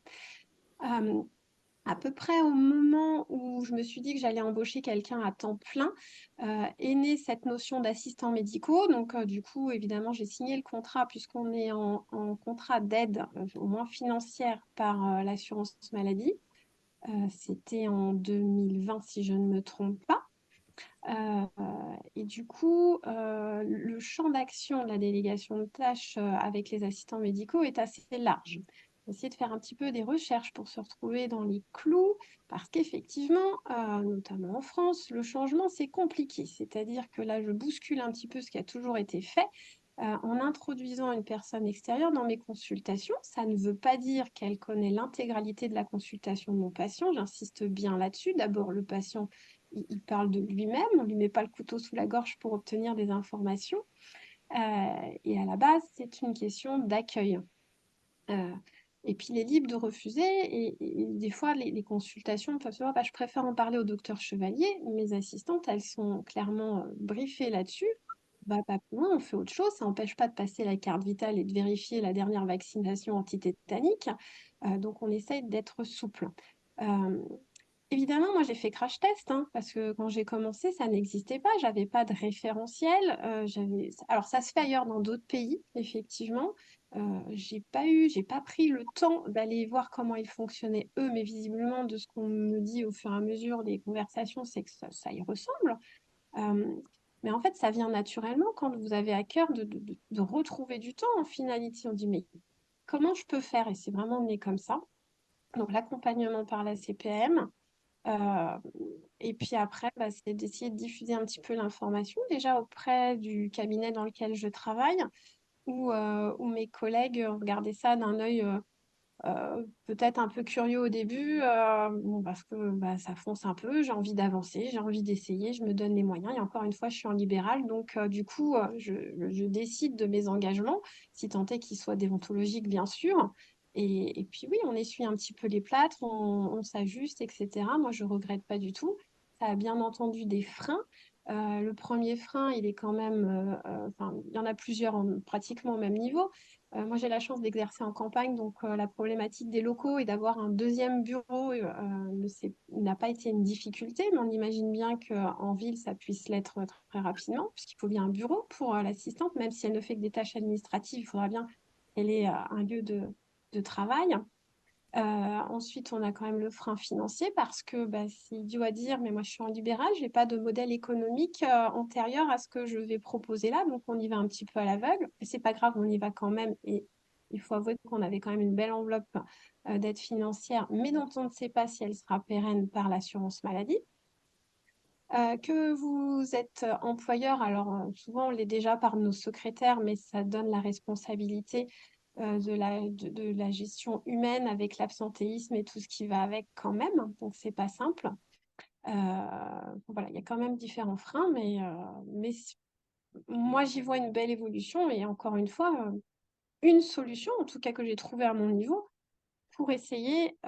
À peu près au moment où je me suis dit que j'allais embaucher quelqu'un à temps plein, est née cette notion d'assistants médicaux. Donc, du coup, évidemment, j'ai signé le contrat puisqu'on est en contrat d'aide, au moins financière, par l'assurance maladie. C'était en 2020, si je ne me trompe pas. Et du coup, le champ d'action de la délégation de tâches avec les assistants médicaux est assez large. Essayer de faire un petit peu des recherches pour se retrouver dans les clous, parce qu'effectivement, notamment en France, le changement, c'est compliqué. C'est-à-dire que là, je bouscule un petit peu ce qui a toujours été fait. En introduisant une personne extérieure dans mes consultations, ça ne veut pas dire qu'elle connaît l'intégralité de la consultation de mon patient. J'insiste bien là-dessus. D'abord, le patient il parle de lui-même, on ne lui met pas le couteau sous la gorge pour obtenir des informations. Et à la base, c'est une question d'accueil. Et puis, il est libre de refuser. Et des fois, les consultations peuvent se dire, je préfère en parler au docteur Chevalier. Mes assistantes, elles sont clairement briefées là-dessus. va pas plus loin, on fait autre chose. Ça n'empêche pas de passer la carte vitale et de vérifier la dernière vaccination antitétanique. Donc, on essaye d'être souple. Euh, Évidemment, moi j'ai fait crash test hein, parce que quand j'ai commencé, ça n'existait pas. J'avais pas de référentiel. Alors ça se fait ailleurs dans d'autres pays, effectivement. J'ai pas pris le temps d'aller voir comment ils fonctionnaient eux, mais visiblement de ce qu'on me dit au fur et à mesure des conversations, c'est que ça y ressemble. Euh, mais en fait, ça vient naturellement quand vous avez à cœur de retrouver du temps en finalité. On dit mais comment je peux faire? Et c'est vraiment né comme ça. Donc l'accompagnement par la CPM. Euh, et puis après, bah, c'est d'essayer de diffuser un petit peu l'information, déjà auprès du cabinet dans lequel je travaille, où mes collègues regardaient ça d'un œil peut-être un peu curieux au début, bon, parce que bah, ça fonce un peu, j'ai envie d'avancer, j'ai envie d'essayer, je me donne les moyens. Et encore une fois, je suis en libéral, donc du coup, je décide de mes engagements, si tant est qu'ils soient déontologiques, bien sûr. Et puis oui, on essuie un petit peu les plâtres, on s'ajuste, etc. Moi, je regrette pas du tout. Ça a bien entendu des freins. Le premier frein, il est quand même, enfin, il y en a plusieurs pratiquement au même niveau. Moi, j'ai la chance d'exercer en campagne, donc la problématique des locaux et d'avoir un deuxième bureau n'a pas été une difficulté, mais on imagine bien qu'en ville, ça puisse l'être très rapidement, puisqu'il faut bien un bureau pour l'assistante, même si elle ne fait que des tâches administratives, il faudra bien qu'elle ait un lieu de travail. Ensuite, on a quand même le frein financier parce que bah, c'est idiot à dire, mais moi je suis en libéral, je n'ai pas de modèle économique antérieur à ce que je vais proposer là, donc on y va un petit peu à l'aveugle. Et c'est pas grave, on y va quand même. Et il faut avouer qu'on avait quand même une belle enveloppe d'aide financière, mais dont on ne sait pas si elle sera pérenne par l'assurance maladie. Que vous êtes employeur, alors souvent on l'est déjà par nos secrétaires, mais ça donne la responsabilité de la gestion humaine avec l'absentéisme et tout ce qui va avec quand même, donc c'est pas simple. Voilà, il y a quand même différents freins, mais moi j'y vois une belle évolution et encore une fois, une solution, en tout cas que j'ai trouvée à mon niveau, pour essayer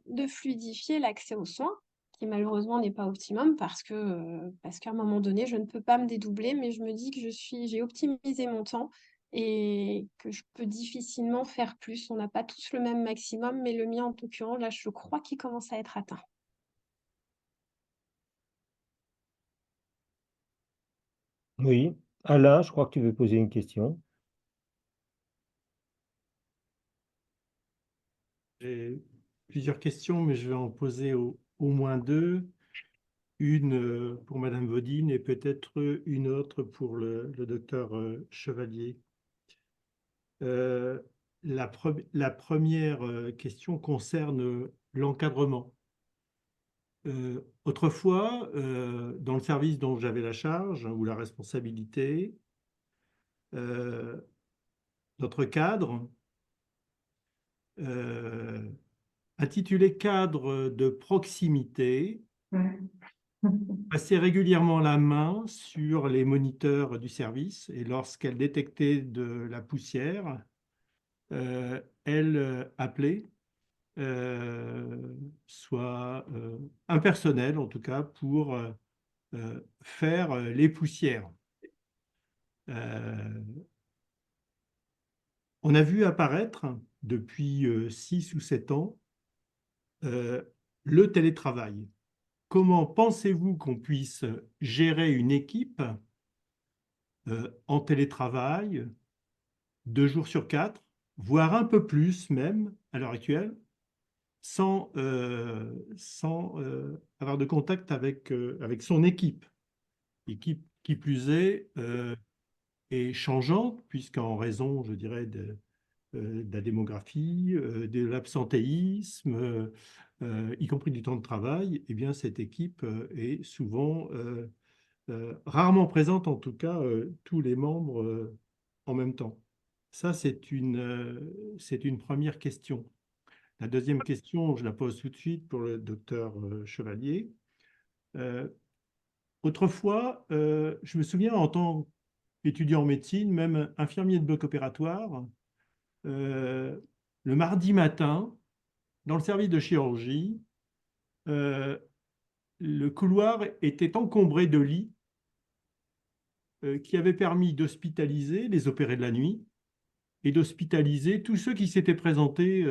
de fluidifier l'accès aux soins, qui malheureusement n'est pas optimum parce qu'à un moment donné, je ne peux pas me dédoubler, mais je me dis que j'ai optimisé mon temps et que je peux difficilement faire plus. On n'a pas tous le même maximum, mais le mien en l'occurrence, là, je crois qu'il commence à être atteint. Oui. Alain, je crois que tu veux poser une question. J'ai plusieurs questions, mais je vais en poser au moins deux. Une pour Madame Vodine et peut-être une autre pour le docteur Chevalier. La première question concerne l'encadrement. Autrefois, dans le service dont j'avais la charge ou la responsabilité, notre cadre, intitulé cadre de proximité, passait régulièrement la main sur les moniteurs du service et lorsqu'elle détectait de la poussière, elle appelait soit un personnel en tout cas pour faire les poussières. On a vu apparaître depuis 6 ou 7 ans le télétravail. Comment pensez-vous qu'on puisse gérer une équipe en télétravail 2 jours sur 4, voire un peu plus même à l'heure actuelle, sans avoir de contact avec son équipe qui plus est changeante, puisqu'en raison, je dirais, de la démographie, de l'absentéisme, y compris du temps de travail, eh bien, cette équipe est souvent rarement présente, en tout cas, tous les membres en même temps. Ça, c'est une première question. La deuxième question, je la pose tout de suite pour le docteur Chevalier. Autrefois, je me souviens en tant qu'étudiant en médecine, même infirmier de bloc opératoire, le mardi matin, dans le service de chirurgie, le couloir était encombré de lits qui avait permis d'hospitaliser les opérés de la nuit et d'hospitaliser tous ceux qui s'étaient présentés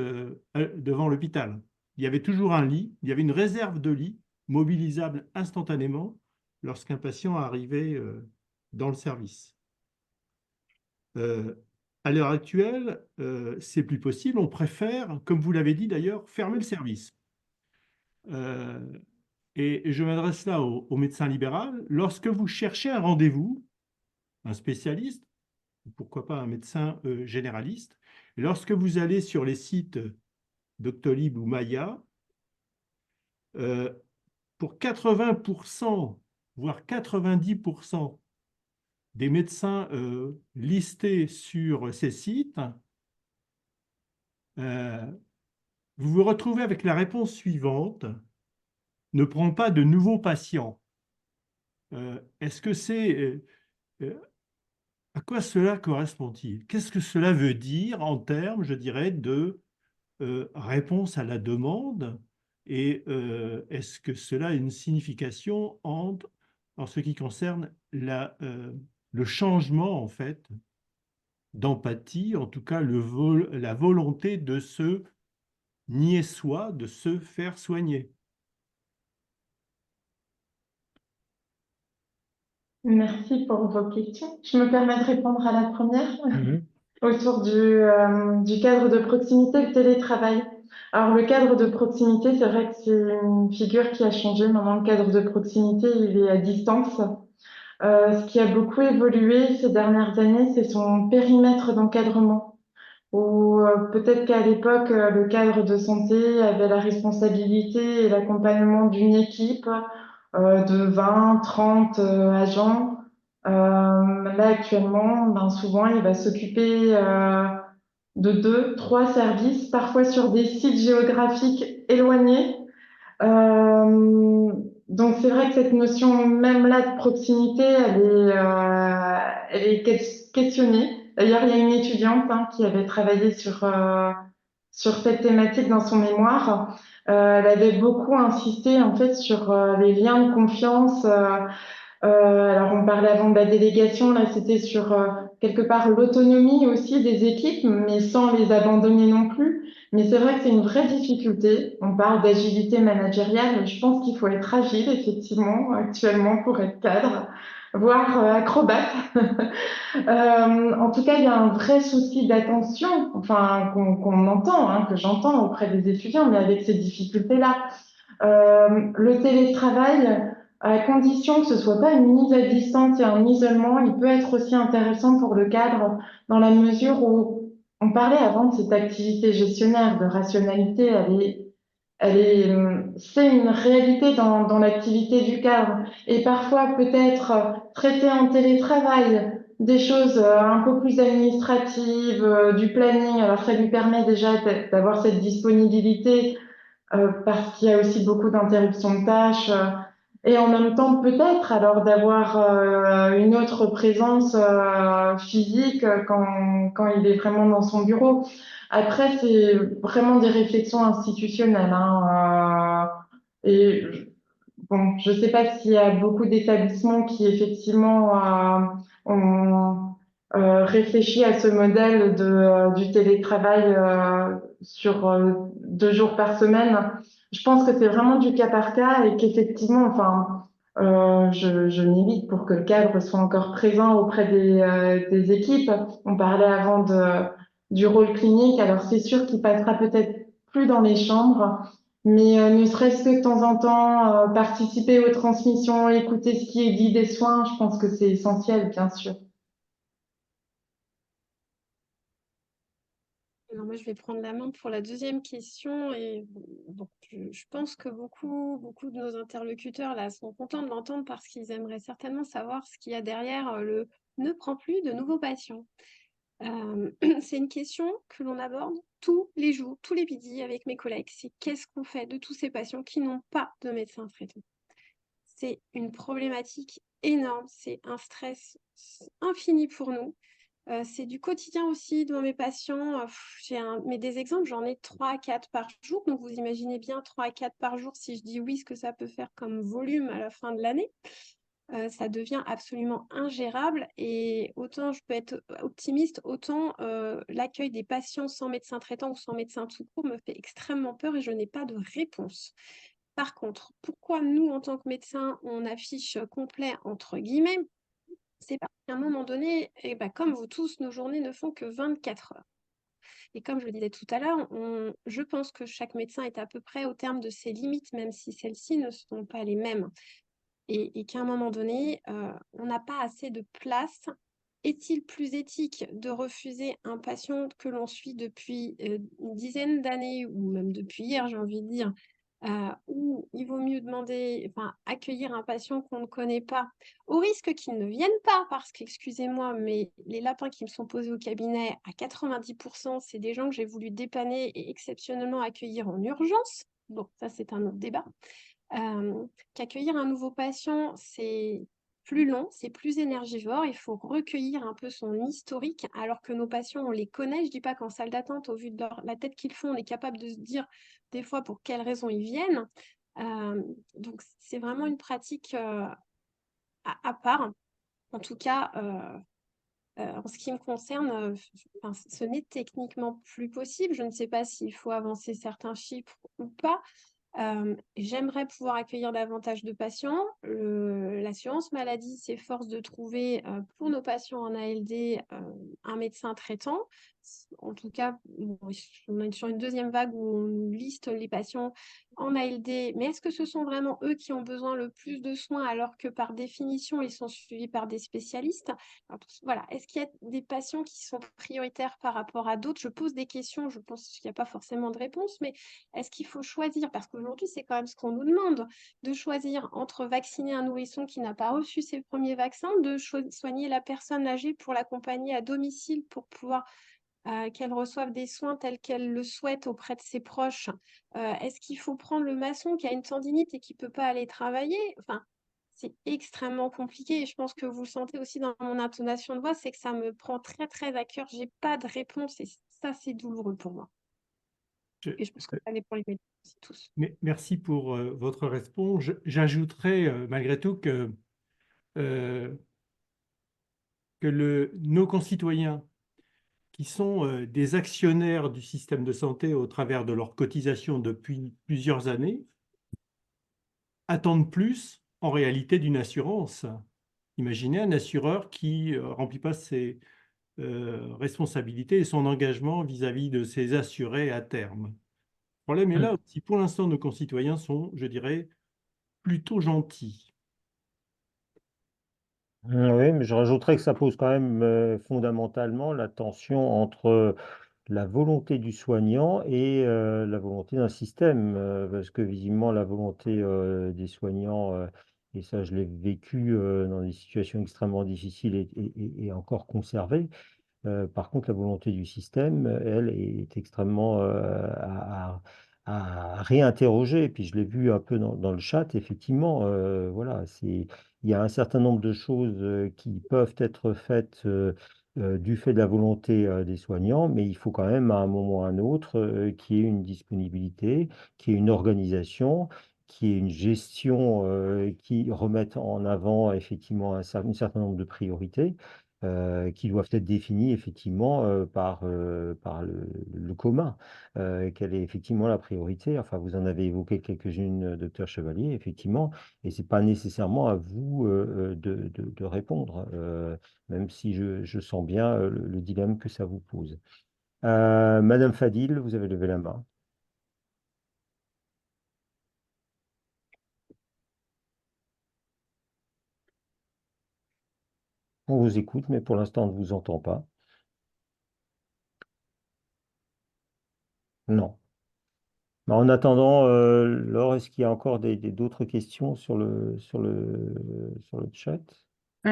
devant l'hôpital. Il y avait toujours un lit, il y avait une réserve de lits mobilisable instantanément lorsqu'un patient arrivait dans le service. À l'heure actuelle, c'est plus possible. On préfère, comme vous l'avez dit d'ailleurs, fermer le service. Et je m'adresse là au médecin libéral. Lorsque vous cherchez un rendez-vous, un spécialiste, pourquoi pas un médecin généraliste, et lorsque vous allez sur les sites Doctolib ou Maya, pour 80%, voire 90% des médecins listés sur ces sites, vous vous retrouvez avec la réponse suivante: ne prends pas de nouveaux patients. Est-ce que c'est... à quoi cela correspond-il? Qu'est-ce que cela veut dire en termes, je dirais, de réponse à la demande? Et est-ce que cela a une signification en ce qui concerne le changement, en fait, d'empathie, en tout cas la volonté de se nier soi, de se faire soigner? Merci pour vos questions. Je me permets de répondre à la première autour du cadre de proximité, le télétravail. Alors, le cadre de proximité, c'est vrai que c'est une figure qui a changé. Maintenant, le cadre de proximité, il est à distance. Ce qui a beaucoup évolué ces dernières années, c'est son périmètre d'encadrement. Ou peut-être qu'à l'époque, le cadre de santé avait la responsabilité et l'accompagnement d'une équipe de 20, 30 agents. Là, actuellement, ben, souvent, il va s'occuper de 2, 3 services, parfois sur des sites géographiques éloignés. Donc, c'est vrai que cette notion, même là, de proximité, elle est questionnée. D'ailleurs, il y a une étudiante qui avait travaillé sur cette thématique dans son mémoire. Elle avait beaucoup insisté en fait sur les liens de confiance. Alors, on parlait avant de la délégation, là, c'était sur quelque part l'autonomie aussi des équipes, mais sans les abandonner non plus. Mais c'est vrai que c'est une vraie difficulté. On parle d'agilité managériale. Je pense qu'il faut être agile, effectivement, actuellement, pour être cadre, voire acrobate. En tout cas, il y a un vrai souci d'attention, enfin, qu'on entend, que j'entends auprès des étudiants, mais avec ces difficultés-là. Le télétravail, à condition que ce soit pas une mise à distance et un isolement, il peut être aussi intéressant pour le cadre dans la mesure où on parlait avant de cette activité gestionnaire de rationalité, c'est une réalité dans l'activité du cadre. Et parfois, peut-être traiter en télétravail des choses un peu plus administratives, du planning. Alors, ça lui permet déjà d'avoir cette disponibilité parce qu'il y a aussi beaucoup d'interruptions de tâches. Et en même temps, peut-être alors d'avoir une autre présence physique quand il est vraiment dans son bureau. Après, c'est vraiment des réflexions institutionnelles. Et bon, je ne sais pas s'il y a beaucoup d'établissements qui effectivement ont réfléchi à ce modèle du télétravail sur 2 jours par semaine. Je pense que c'est vraiment du cas par cas et qu'effectivement, enfin, je milite pour que le cadre soit encore présent auprès des équipes. On parlait avant du rôle clinique, alors c'est sûr qu'il passera peut-être plus dans les chambres, mais ne serait-ce que de temps en temps, participer aux transmissions, écouter ce qui est dit des soins, je pense que c'est essentiel, bien sûr. Alors moi, je vais prendre la main pour la deuxième question. Et bon, je pense que beaucoup de nos interlocuteurs là sont contents de l'entendre parce qu'ils aimeraient certainement savoir ce qu'il y a derrière le ne prends plus de nouveaux patients. C'est une question que l'on aborde tous les jours, tous les midis avec mes collègues. C'est qu'est-ce qu'on fait de tous ces patients qui n'ont pas de médecin traitant? C'est une problématique énorme, c'est un stress infini pour nous. C'est du quotidien aussi dans mes patients. Mais des exemples, j'en ai 3 à 4 par jour. Donc, vous imaginez bien 3 à 4 par jour, si je dis oui, ce que ça peut faire comme volume à la fin de l'année. ça devient absolument ingérable. Et autant je peux être optimiste, autant l'accueil des patients sans médecin traitant ou sans médecin tout court me fait extrêmement peur et je n'ai pas de réponse. Par contre, pourquoi nous, en tant que médecins, on affiche complet entre guillemets? C'est parce qu'à un moment donné, eh ben, comme vous tous, nos journées ne font que 24 heures. Et comme je le disais tout à l'heure, je pense que chaque médecin est à peu près au terme de ses limites, même si celles-ci ne sont pas les mêmes. Et qu'à un moment donné, on n'a pas assez de place. Est-il plus éthique de refuser un patient que l'on suit depuis une dizaine d'années, ou même depuis hier, j'ai envie de dire, ou il vaut mieux accueillir un patient qu'on ne connaît pas, au risque qu'il ne vienne pas, parce qu'excusez-moi, mais les lapins qui me sont posés au cabinet, à 90%, c'est des gens que j'ai voulu dépanner et exceptionnellement accueillir en urgence. Bon, ça c'est un autre débat. Qu'accueillir un nouveau patient, c'est plus long, c'est plus énergivore, il faut recueillir un peu son historique, alors que nos patients, on les connaît. Je dis pas qu'en salle d'attente, au vu de la tête qu'ils font, on est capable de se dire des fois pour quelles raisons ils viennent. Donc c'est vraiment une pratique à part. En tout cas, en ce qui me concerne, ce n'est techniquement plus possible. Je ne sais pas s'il faut avancer certains chiffres ou pas. J'aimerais pouvoir accueillir davantage de patients. L'assurance maladie s'efforce de trouver pour nos patients en ALD un médecin traitant. En tout cas, on est sur une deuxième vague où on liste les patients en ALD, mais est-ce que ce sont vraiment eux qui ont besoin le plus de soins alors que par définition, ils sont suivis par des spécialistes? Alors, voilà. Est-ce qu'il y a des patients qui sont prioritaires par rapport à d'autres? Je pose des questions, je pense qu'il n'y a pas forcément de réponse, mais est-ce qu'il faut choisir? Parce qu'aujourd'hui, c'est quand même ce qu'on nous demande, de choisir entre vacciner un nourrisson qui n'a pas reçu ses premiers vaccins, de soigner la personne âgée pour l'accompagner à domicile pour pouvoir qu'elle reçoive des soins tels qu'elle le souhaite auprès de ses proches. Est-ce qu'il faut prendre le maçon qui a une tendinite et qui ne peut pas aller travailler? Enfin, c'est extrêmement compliqué et je pense que vous le sentez aussi dans mon intonation de voix, c'est que ça me prend très très à cœur. J'ai pas de réponse et ça, c'est douloureux pour moi. Et je pense que ça dépend les médecins aussi, tous. Merci pour votre réponse. J'ajouterais malgré tout que nos concitoyens qui sont des actionnaires du système de santé au travers de leurs cotisations depuis plusieurs années, attendent plus en réalité d'une assurance. Imaginez un assureur qui ne remplit pas ses responsabilités et son engagement vis-à-vis de ses assurés à terme. Le problème est là aussi. Pour l'instant, nos concitoyens sont, je dirais, plutôt gentils. Oui, mais je rajouterais que ça pose quand même fondamentalement la tension entre la volonté du soignant et la volonté d'un système, parce que visiblement la volonté des soignants, et ça je l'ai vécu dans des situations extrêmement difficiles, est encore conservée. Par contre, la volonté du système, elle, est extrêmement à réinterroger. Et puis, je l'ai vu un peu dans le chat, effectivement. Voilà, il y a un certain nombre de choses qui peuvent être faites du fait de la volonté des soignants, mais il faut quand même, à un moment ou à un autre, qu'il y ait une disponibilité, qu'il y ait une organisation, qu'il y ait une gestion qui remette en avant, effectivement, un certain nombre de priorités qui doivent être définies effectivement par le commun. Quelle est effectivement la priorité? Enfin, vous en avez évoqué quelques-unes, docteur Chevalier, effectivement, et c'est pas nécessairement à vous de répondre, même si je sens bien le dilemme que ça vous pose. Madame Fadil, vous avez levé la main. On vous écoute, mais pour l'instant, on ne vous entend pas. Non. En attendant, Laure, est-ce qu'il y a encore d'autres questions sur le chat?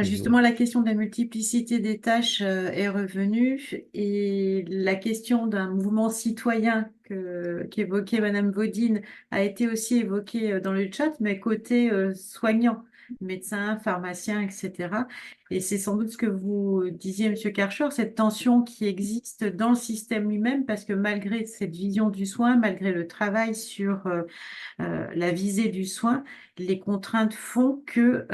Justement, la question de la multiplicité des tâches est revenue et la question d'un mouvement citoyen qu'évoquait Madame Bodine a été aussi évoquée dans le chat, mais côté soignant. médecins, pharmaciens, etc. Et c'est sans doute ce que vous disiez, Monsieur Karcher, cette tension qui existe dans le système lui-même, parce que malgré cette vision du soin, malgré le travail sur la visée du soin, les contraintes font que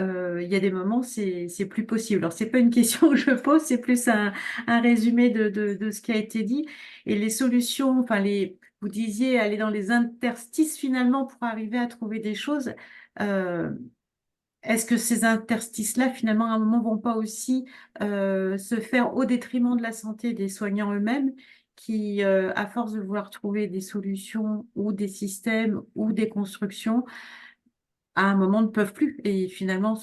il y a des moments c'est plus possible. Alors c'est pas une question que je pose, c'est plus un résumé de ce qui a été dit. Et les solutions, enfin vous disiez aller dans les interstices finalement pour arriver à trouver des choses. Euh, Est-ce que ces interstices-là, finalement, à un moment, vont pas aussi se faire au détriment de la santé des soignants eux-mêmes, qui, à force de vouloir trouver des solutions ou des systèmes ou des constructions, à un moment ne peuvent plus. Et finalement,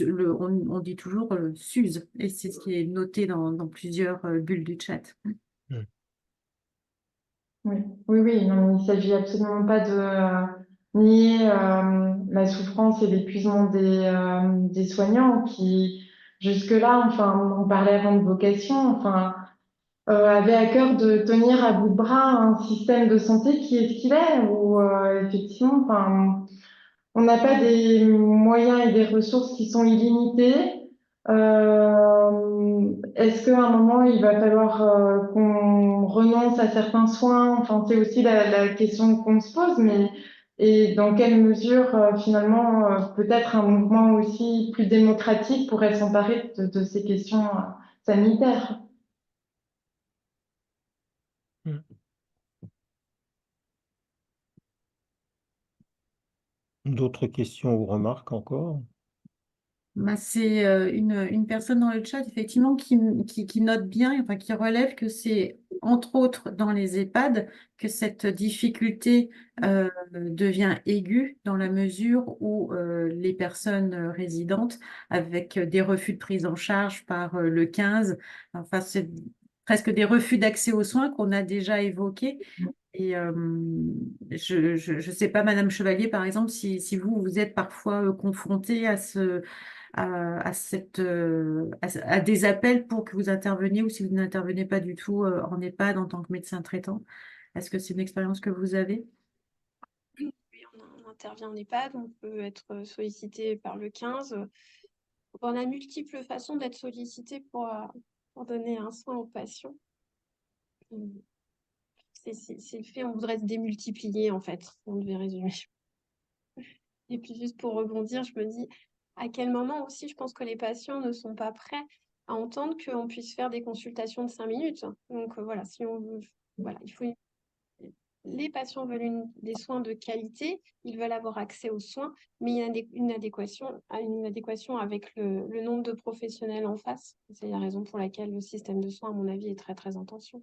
on dit toujours s'use. Et c'est ce qui est noté dans plusieurs bulles du chat. Oui, oui, oui, non, mais il s'agit absolument pas de nier la souffrance et l'épuisement des soignants qui, jusque-là, enfin, on parlait avant de vocation, enfin, avaient à cœur de tenir à bout de bras un système de santé qui est ce qu'il est, où effectivement, enfin, on n'a pas des moyens et des ressources qui sont illimités. Est-ce qu'à un moment, il va falloir qu'on renonce à certains soins? Enfin, c'est aussi la question qu'on se pose, mais et dans quelle mesure, finalement, peut-être un mouvement aussi plus démocratique pourrait s'emparer de ces questions sanitaires? D'autres questions ou remarques encore? Bah, c'est une personne dans le chat, effectivement, qui note bien, enfin, qui relève que c'est, entre autres, dans les EHPAD, que cette difficulté devient aiguë dans la mesure où les personnes résidentes, avec des refus de prise en charge par le 15, enfin, c'est presque des refus d'accès aux soins qu'on a déjà évoqués. Et je sais pas, Madame Chevalier, par exemple, si vous êtes parfois confrontée à des appels pour que vous interveniez ou si vous n'intervenez pas du tout en EHPAD en tant que médecin traitant. Est-ce que c'est une expérience que vous avez? Oui, on intervient en EHPAD, on peut être sollicité par le 15. On a multiples façons d'être sollicité pour donner un soin aux patients. C'est le fait, on voudrait se démultiplier en fait, on devait résumer. Et puis juste pour rebondir, je me dis à quel moment aussi je pense que les patients ne sont pas prêts à entendre qu'on puisse faire des consultations de 5 minutes. Donc voilà, si on veut, voilà, les patients veulent des soins de qualité, ils veulent avoir accès aux soins, mais il y a une adéquation avec le nombre de professionnels en face. C'est la raison pour laquelle le système de soins, à mon avis, est très très en tension.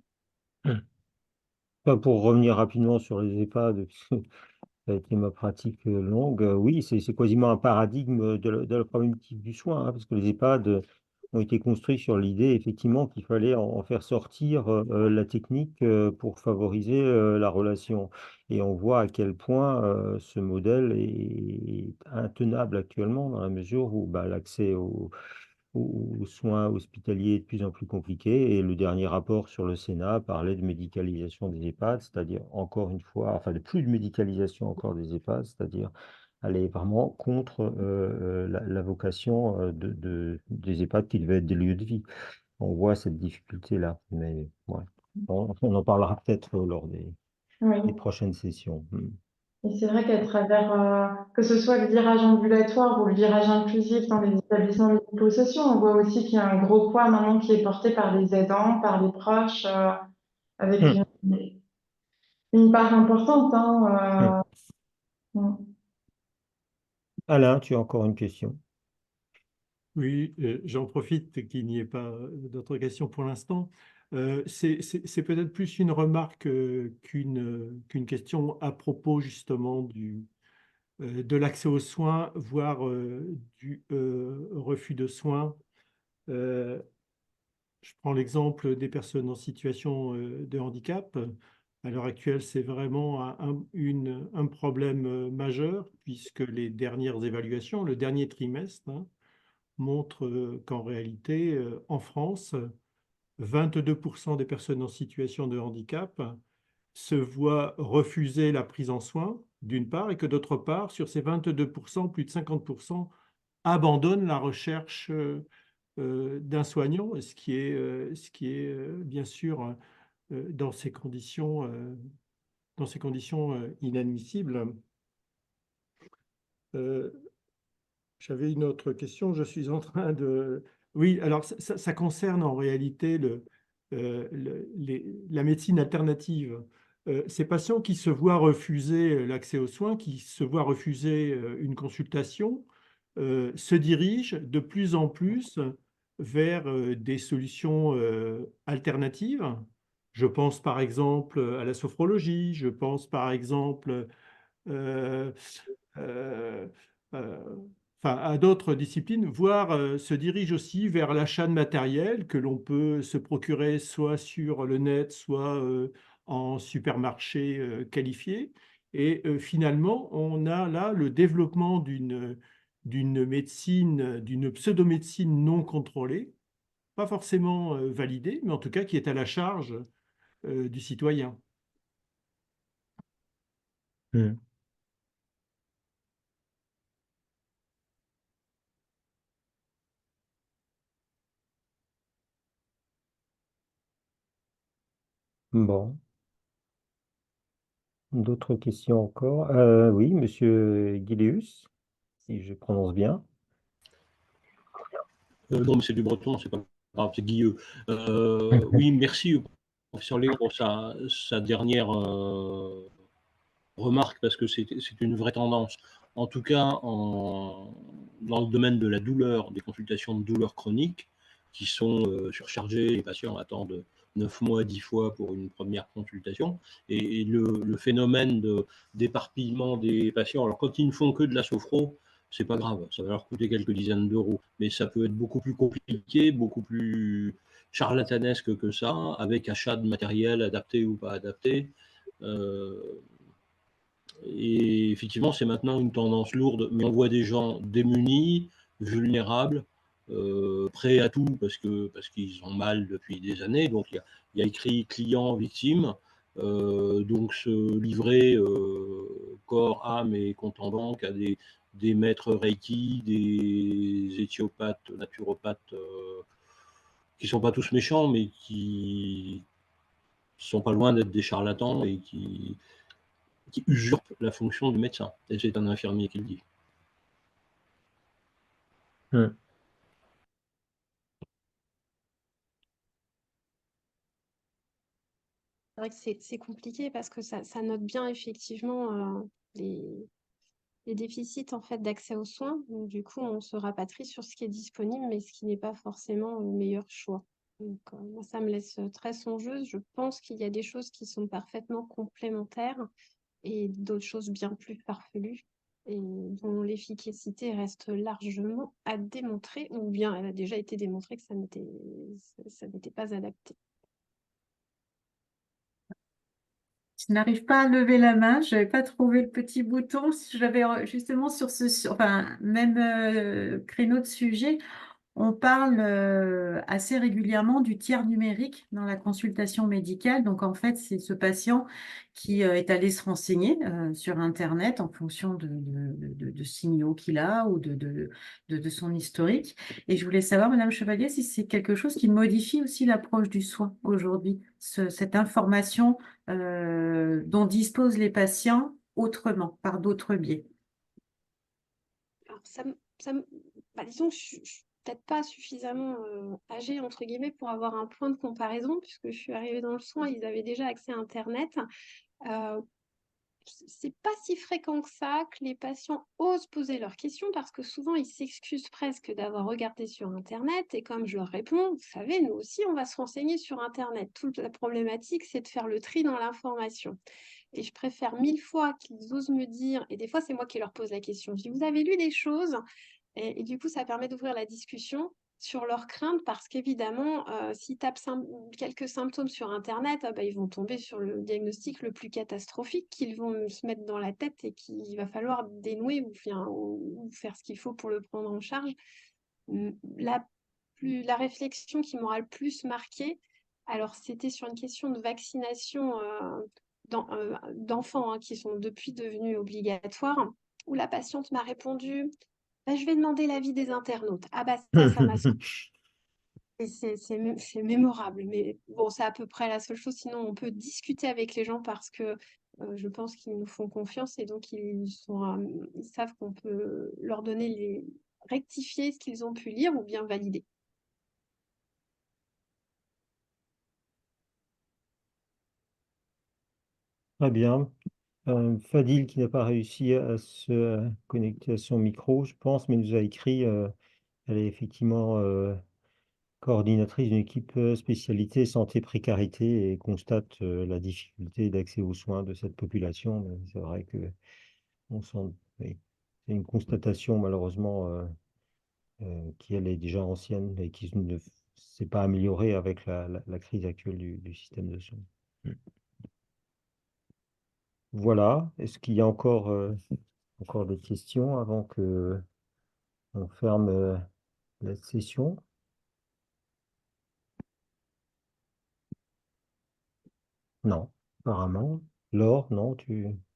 Enfin, pour revenir rapidement sur les EHPAD, ça a été ma pratique longue, oui, c'est quasiment un paradigme de la problématique du soin, hein, parce que les EHPAD ont été construits sur l'idée, effectivement, qu'il fallait en faire sortir la technique pour favoriser la relation. Et on voit à quel point ce modèle est intenable actuellement, dans la mesure où bah, l'accès aux soins hospitaliers est de plus en plus compliqué. Et le dernier rapport sur le Sénat parlait de médicalisation des EHPAD, c'est-à-dire encore une fois, enfin de plus de médicalisation encore des EHPAD, c'est-à-dire aller vraiment contre la vocation des EHPAD qui devaient être des lieux de vie. On voit cette difficulté-là, mais ouais. On en parlera peut-être lors des Oui. prochaines sessions. Et c'est vrai qu'à travers, que ce soit le virage ambulatoire ou le virage inclusif dans les établissements médico-sociaux, on voit aussi qu'il y a un gros poids maintenant qui est porté par les aidants, par les proches, avec une part importante, hein, Alain, tu as encore une question? Oui, j'en profite qu'il n'y ait pas d'autres questions pour l'instant. C'est peut-être plus une remarque qu'une question à propos justement de l'accès aux soins, voire du refus de soins. Je prends l'exemple des personnes en situation de handicap. À l'heure actuelle, c'est vraiment un problème majeur, puisque les dernières évaluations, le dernier trimestre, hein, montrent qu'en réalité, en France, 22% des personnes en situation de handicap se voient refuser la prise en soin, d'une part, et que d'autre part, sur ces 22%, plus de 50% abandonne la recherche d'un soignant, ce qui est bien sûr dans ces conditions inadmissibles. J'avais une autre question, je suis en train de... Oui, alors ça concerne en réalité la médecine alternative. Ces patients qui se voient refuser l'accès aux soins, qui se voient refuser une consultation, se dirigent de plus en plus vers des solutions alternatives. Je pense par exemple à la sophrologie, je pense par exemple euh, euh, euh, enfin, à d'autres disciplines, voire se dirige aussi vers l'achat de matériel que l'on peut se procurer soit sur le net, soit en supermarché qualifié. Et finalement, on a là le développement d'une médecine, d'une pseudomédecine non contrôlée, pas forcément validée, mais en tout cas qui est à la charge du citoyen. Hmm. Bon, d'autres questions encore? Oui, monsieur Guiléus, si je prononce bien. Non, mais c'est du breton, c'est pas grave, c'est Guilleux. Oui, merci, professeur Léon, pour sa dernière remarque, parce que c'est une vraie tendance. En tout cas, dans le domaine de la douleur, des consultations de douleur chronique, qui sont surchargées, les patients attendent 9 mois, 10 fois pour une première consultation, et le phénomène d'éparpillement des patients, alors quand ils ne font que de la sophro, c'est pas grave, ça va leur coûter quelques dizaines d'euros, mais ça peut être beaucoup plus compliqué, beaucoup plus charlatanesque que ça, avec achat de matériel adapté ou pas adapté. Et effectivement, c'est maintenant une tendance lourde, mais on voit des gens démunis, vulnérables, prêts à tout parce qu'ils ont mal depuis des années. Donc il y a écrit client, victime. Donc se livrer corps, âme et compte en banque à des maîtres Reiki, des éthiopathes, naturopathes, qui ne sont pas tous méchants, mais qui sont pas loin d'être des charlatans et qui usurpe la fonction du médecin. Et c'est un infirmier qui le dit. Hmm. C'est vrai que c'est compliqué parce que ça note bien effectivement les déficits en fait d'accès aux soins. Donc, du coup, on se rapatrie sur ce qui est disponible, mais ce qui n'est pas forcément le meilleur choix. Donc, moi, ça me laisse très songeuse. Je pense qu'il y a des choses qui sont parfaitement complémentaires et d'autres choses bien plus farfelues et dont l'efficacité reste largement à démontrer, ou bien elle a déjà été démontrée que ça n'était pas adapté. Je n'arrive pas à lever la main, je n'avais pas trouvé le petit bouton. Si j'avais justement enfin, même créneau de sujet, on parle assez régulièrement du tiers numérique dans la consultation médicale. Donc, en fait, c'est ce patient qui est allé se renseigner sur Internet en fonction de signaux qu'il a ou de son historique. Et je voulais savoir, Madame Chevalier, si c'est quelque chose qui modifie aussi l'approche du soin aujourd'hui, cette information dont disposent les patients autrement, par d'autres biais. Alors, disons que je suis peut-être pas suffisamment âgée, entre guillemets, pour avoir un point de comparaison, puisque je suis arrivée dans le soin, ils avaient déjà accès à Internet. C'est pas si fréquent que ça que les patients osent poser leurs questions parce que souvent ils s'excusent presque d'avoir regardé sur Internet et comme je leur réponds, vous savez, nous aussi on va se renseigner sur Internet. Toute la problématique c'est de faire le tri dans l'information. Et je préfère 1000 fois qu'ils osent me dire, et des fois c'est moi qui leur pose la question, je dis vous avez lu des choses et du coup ça permet d'ouvrir la discussion sur leurs craintes parce qu'évidemment, s'ils tapent quelques symptômes sur Internet, ils vont tomber sur le diagnostic le plus catastrophique qu'ils vont se mettre dans la tête et qu'il va falloir dénouer ou faire ce qu'il faut pour le prendre en charge. La réflexion qui m'aura le plus marquée, alors c'était sur une question de vaccination d'enfants qui sont depuis devenus obligatoires, où la patiente m'a répondu Bah, je vais demander l'avis des internautes. Ah bah ça m'a sauvé. Et c'est mémorable, mais bon, c'est à peu près la seule chose. Sinon, on peut discuter avec les gens parce que je pense qu'ils nous font confiance et donc ils savent qu'on peut leur donner rectifier ce qu'ils ont pu lire ou bien valider. Très bien. Fadil, qui n'a pas réussi à se connecter à son micro, je pense, mais nous a écrit, elle est effectivement coordinatrice d'une équipe spécialité santé précarité et constate la difficulté d'accès aux soins de cette population. Mais c'est vrai que on sent, oui, c'est une constatation malheureusement qui elle est déjà ancienne et qui ne s'est pas améliorée avec la crise actuelle du système de soins. Voilà. Est-ce qu'il y a encore des questions avant que on ferme la session? Non, apparemment. Laure, non,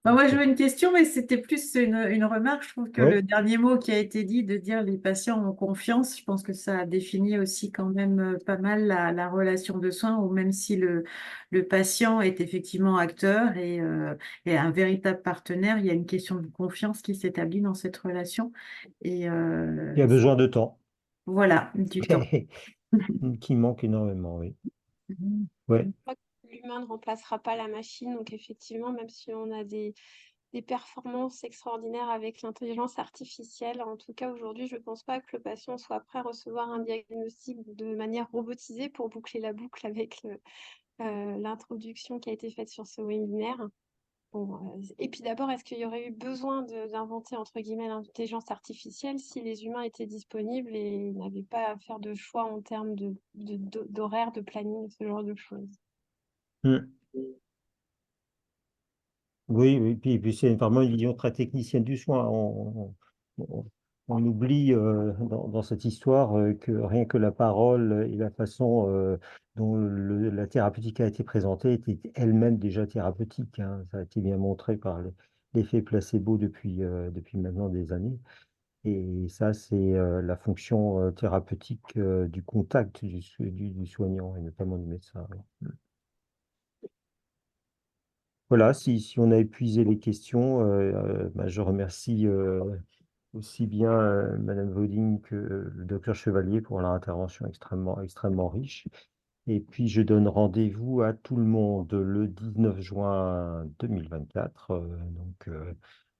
Bah, moi, j'avais une question, mais c'était plus une remarque. Je trouve que Oui. le dernier mot qui a été dit, de dire les patients ont confiance, je pense que ça a défini aussi quand même pas mal la relation de soins, ou même si le patient est effectivement acteur et un véritable partenaire, il y a une question de confiance qui s'établit dans cette relation. Et Il y a besoin de temps, voilà, du temps. qui manque énormément, oui. Ouais. L'humain ne remplacera pas la machine, donc effectivement, même si on a des performances extraordinaires avec l'intelligence artificielle, en tout cas aujourd'hui, je ne pense pas que le patient soit prêt à recevoir un diagnostic de manière robotisée pour boucler la boucle avec l'introduction qui a été faite sur ce webinaire. Bon, et puis d'abord, est-ce qu'il y aurait eu besoin d'inventer, entre guillemets, l'intelligence artificielle si les humains étaient disponibles et n'avaient pas à faire de choix en termes d'horaire, de planning, ce genre de choses? Mm. Oui, oui, puis c'est vraiment une vision très technicienne du soin. On oublie dans cette histoire que rien que la parole et la façon dont la thérapeutique a été présentée était elle-même déjà thérapeutique, hein. Ça a été bien montré par l'effet placebo depuis maintenant des années. Et ça, c'est la fonction thérapeutique du contact du soignant et notamment du médecin. Oui. Voilà, si on a épuisé les questions, bah, je remercie aussi bien Madame Vauding que le docteur Chevalier pour leur intervention extrêmement riche. Et puis, je donne rendez-vous à tout le monde le 19 juin 2024, donc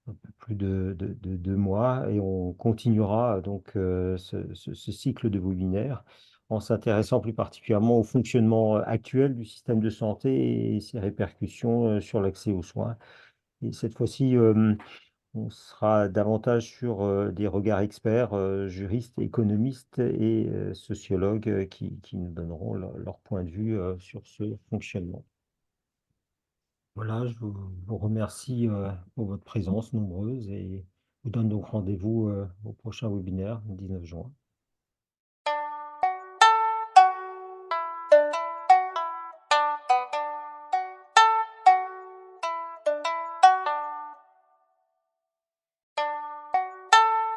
un peu plus de 2 mois, et on continuera donc ce cycle de webinaires en s'intéressant plus particulièrement au fonctionnement actuel du système de santé et ses répercussions sur l'accès aux soins. Et cette fois-ci, on sera davantage sur des regards experts, juristes, économistes et sociologues qui nous donneront leur point de vue sur ce fonctionnement. Voilà, je vous remercie pour votre présence nombreuse et vous donne donc rendez-vous au prochain webinaire, le 19 juin.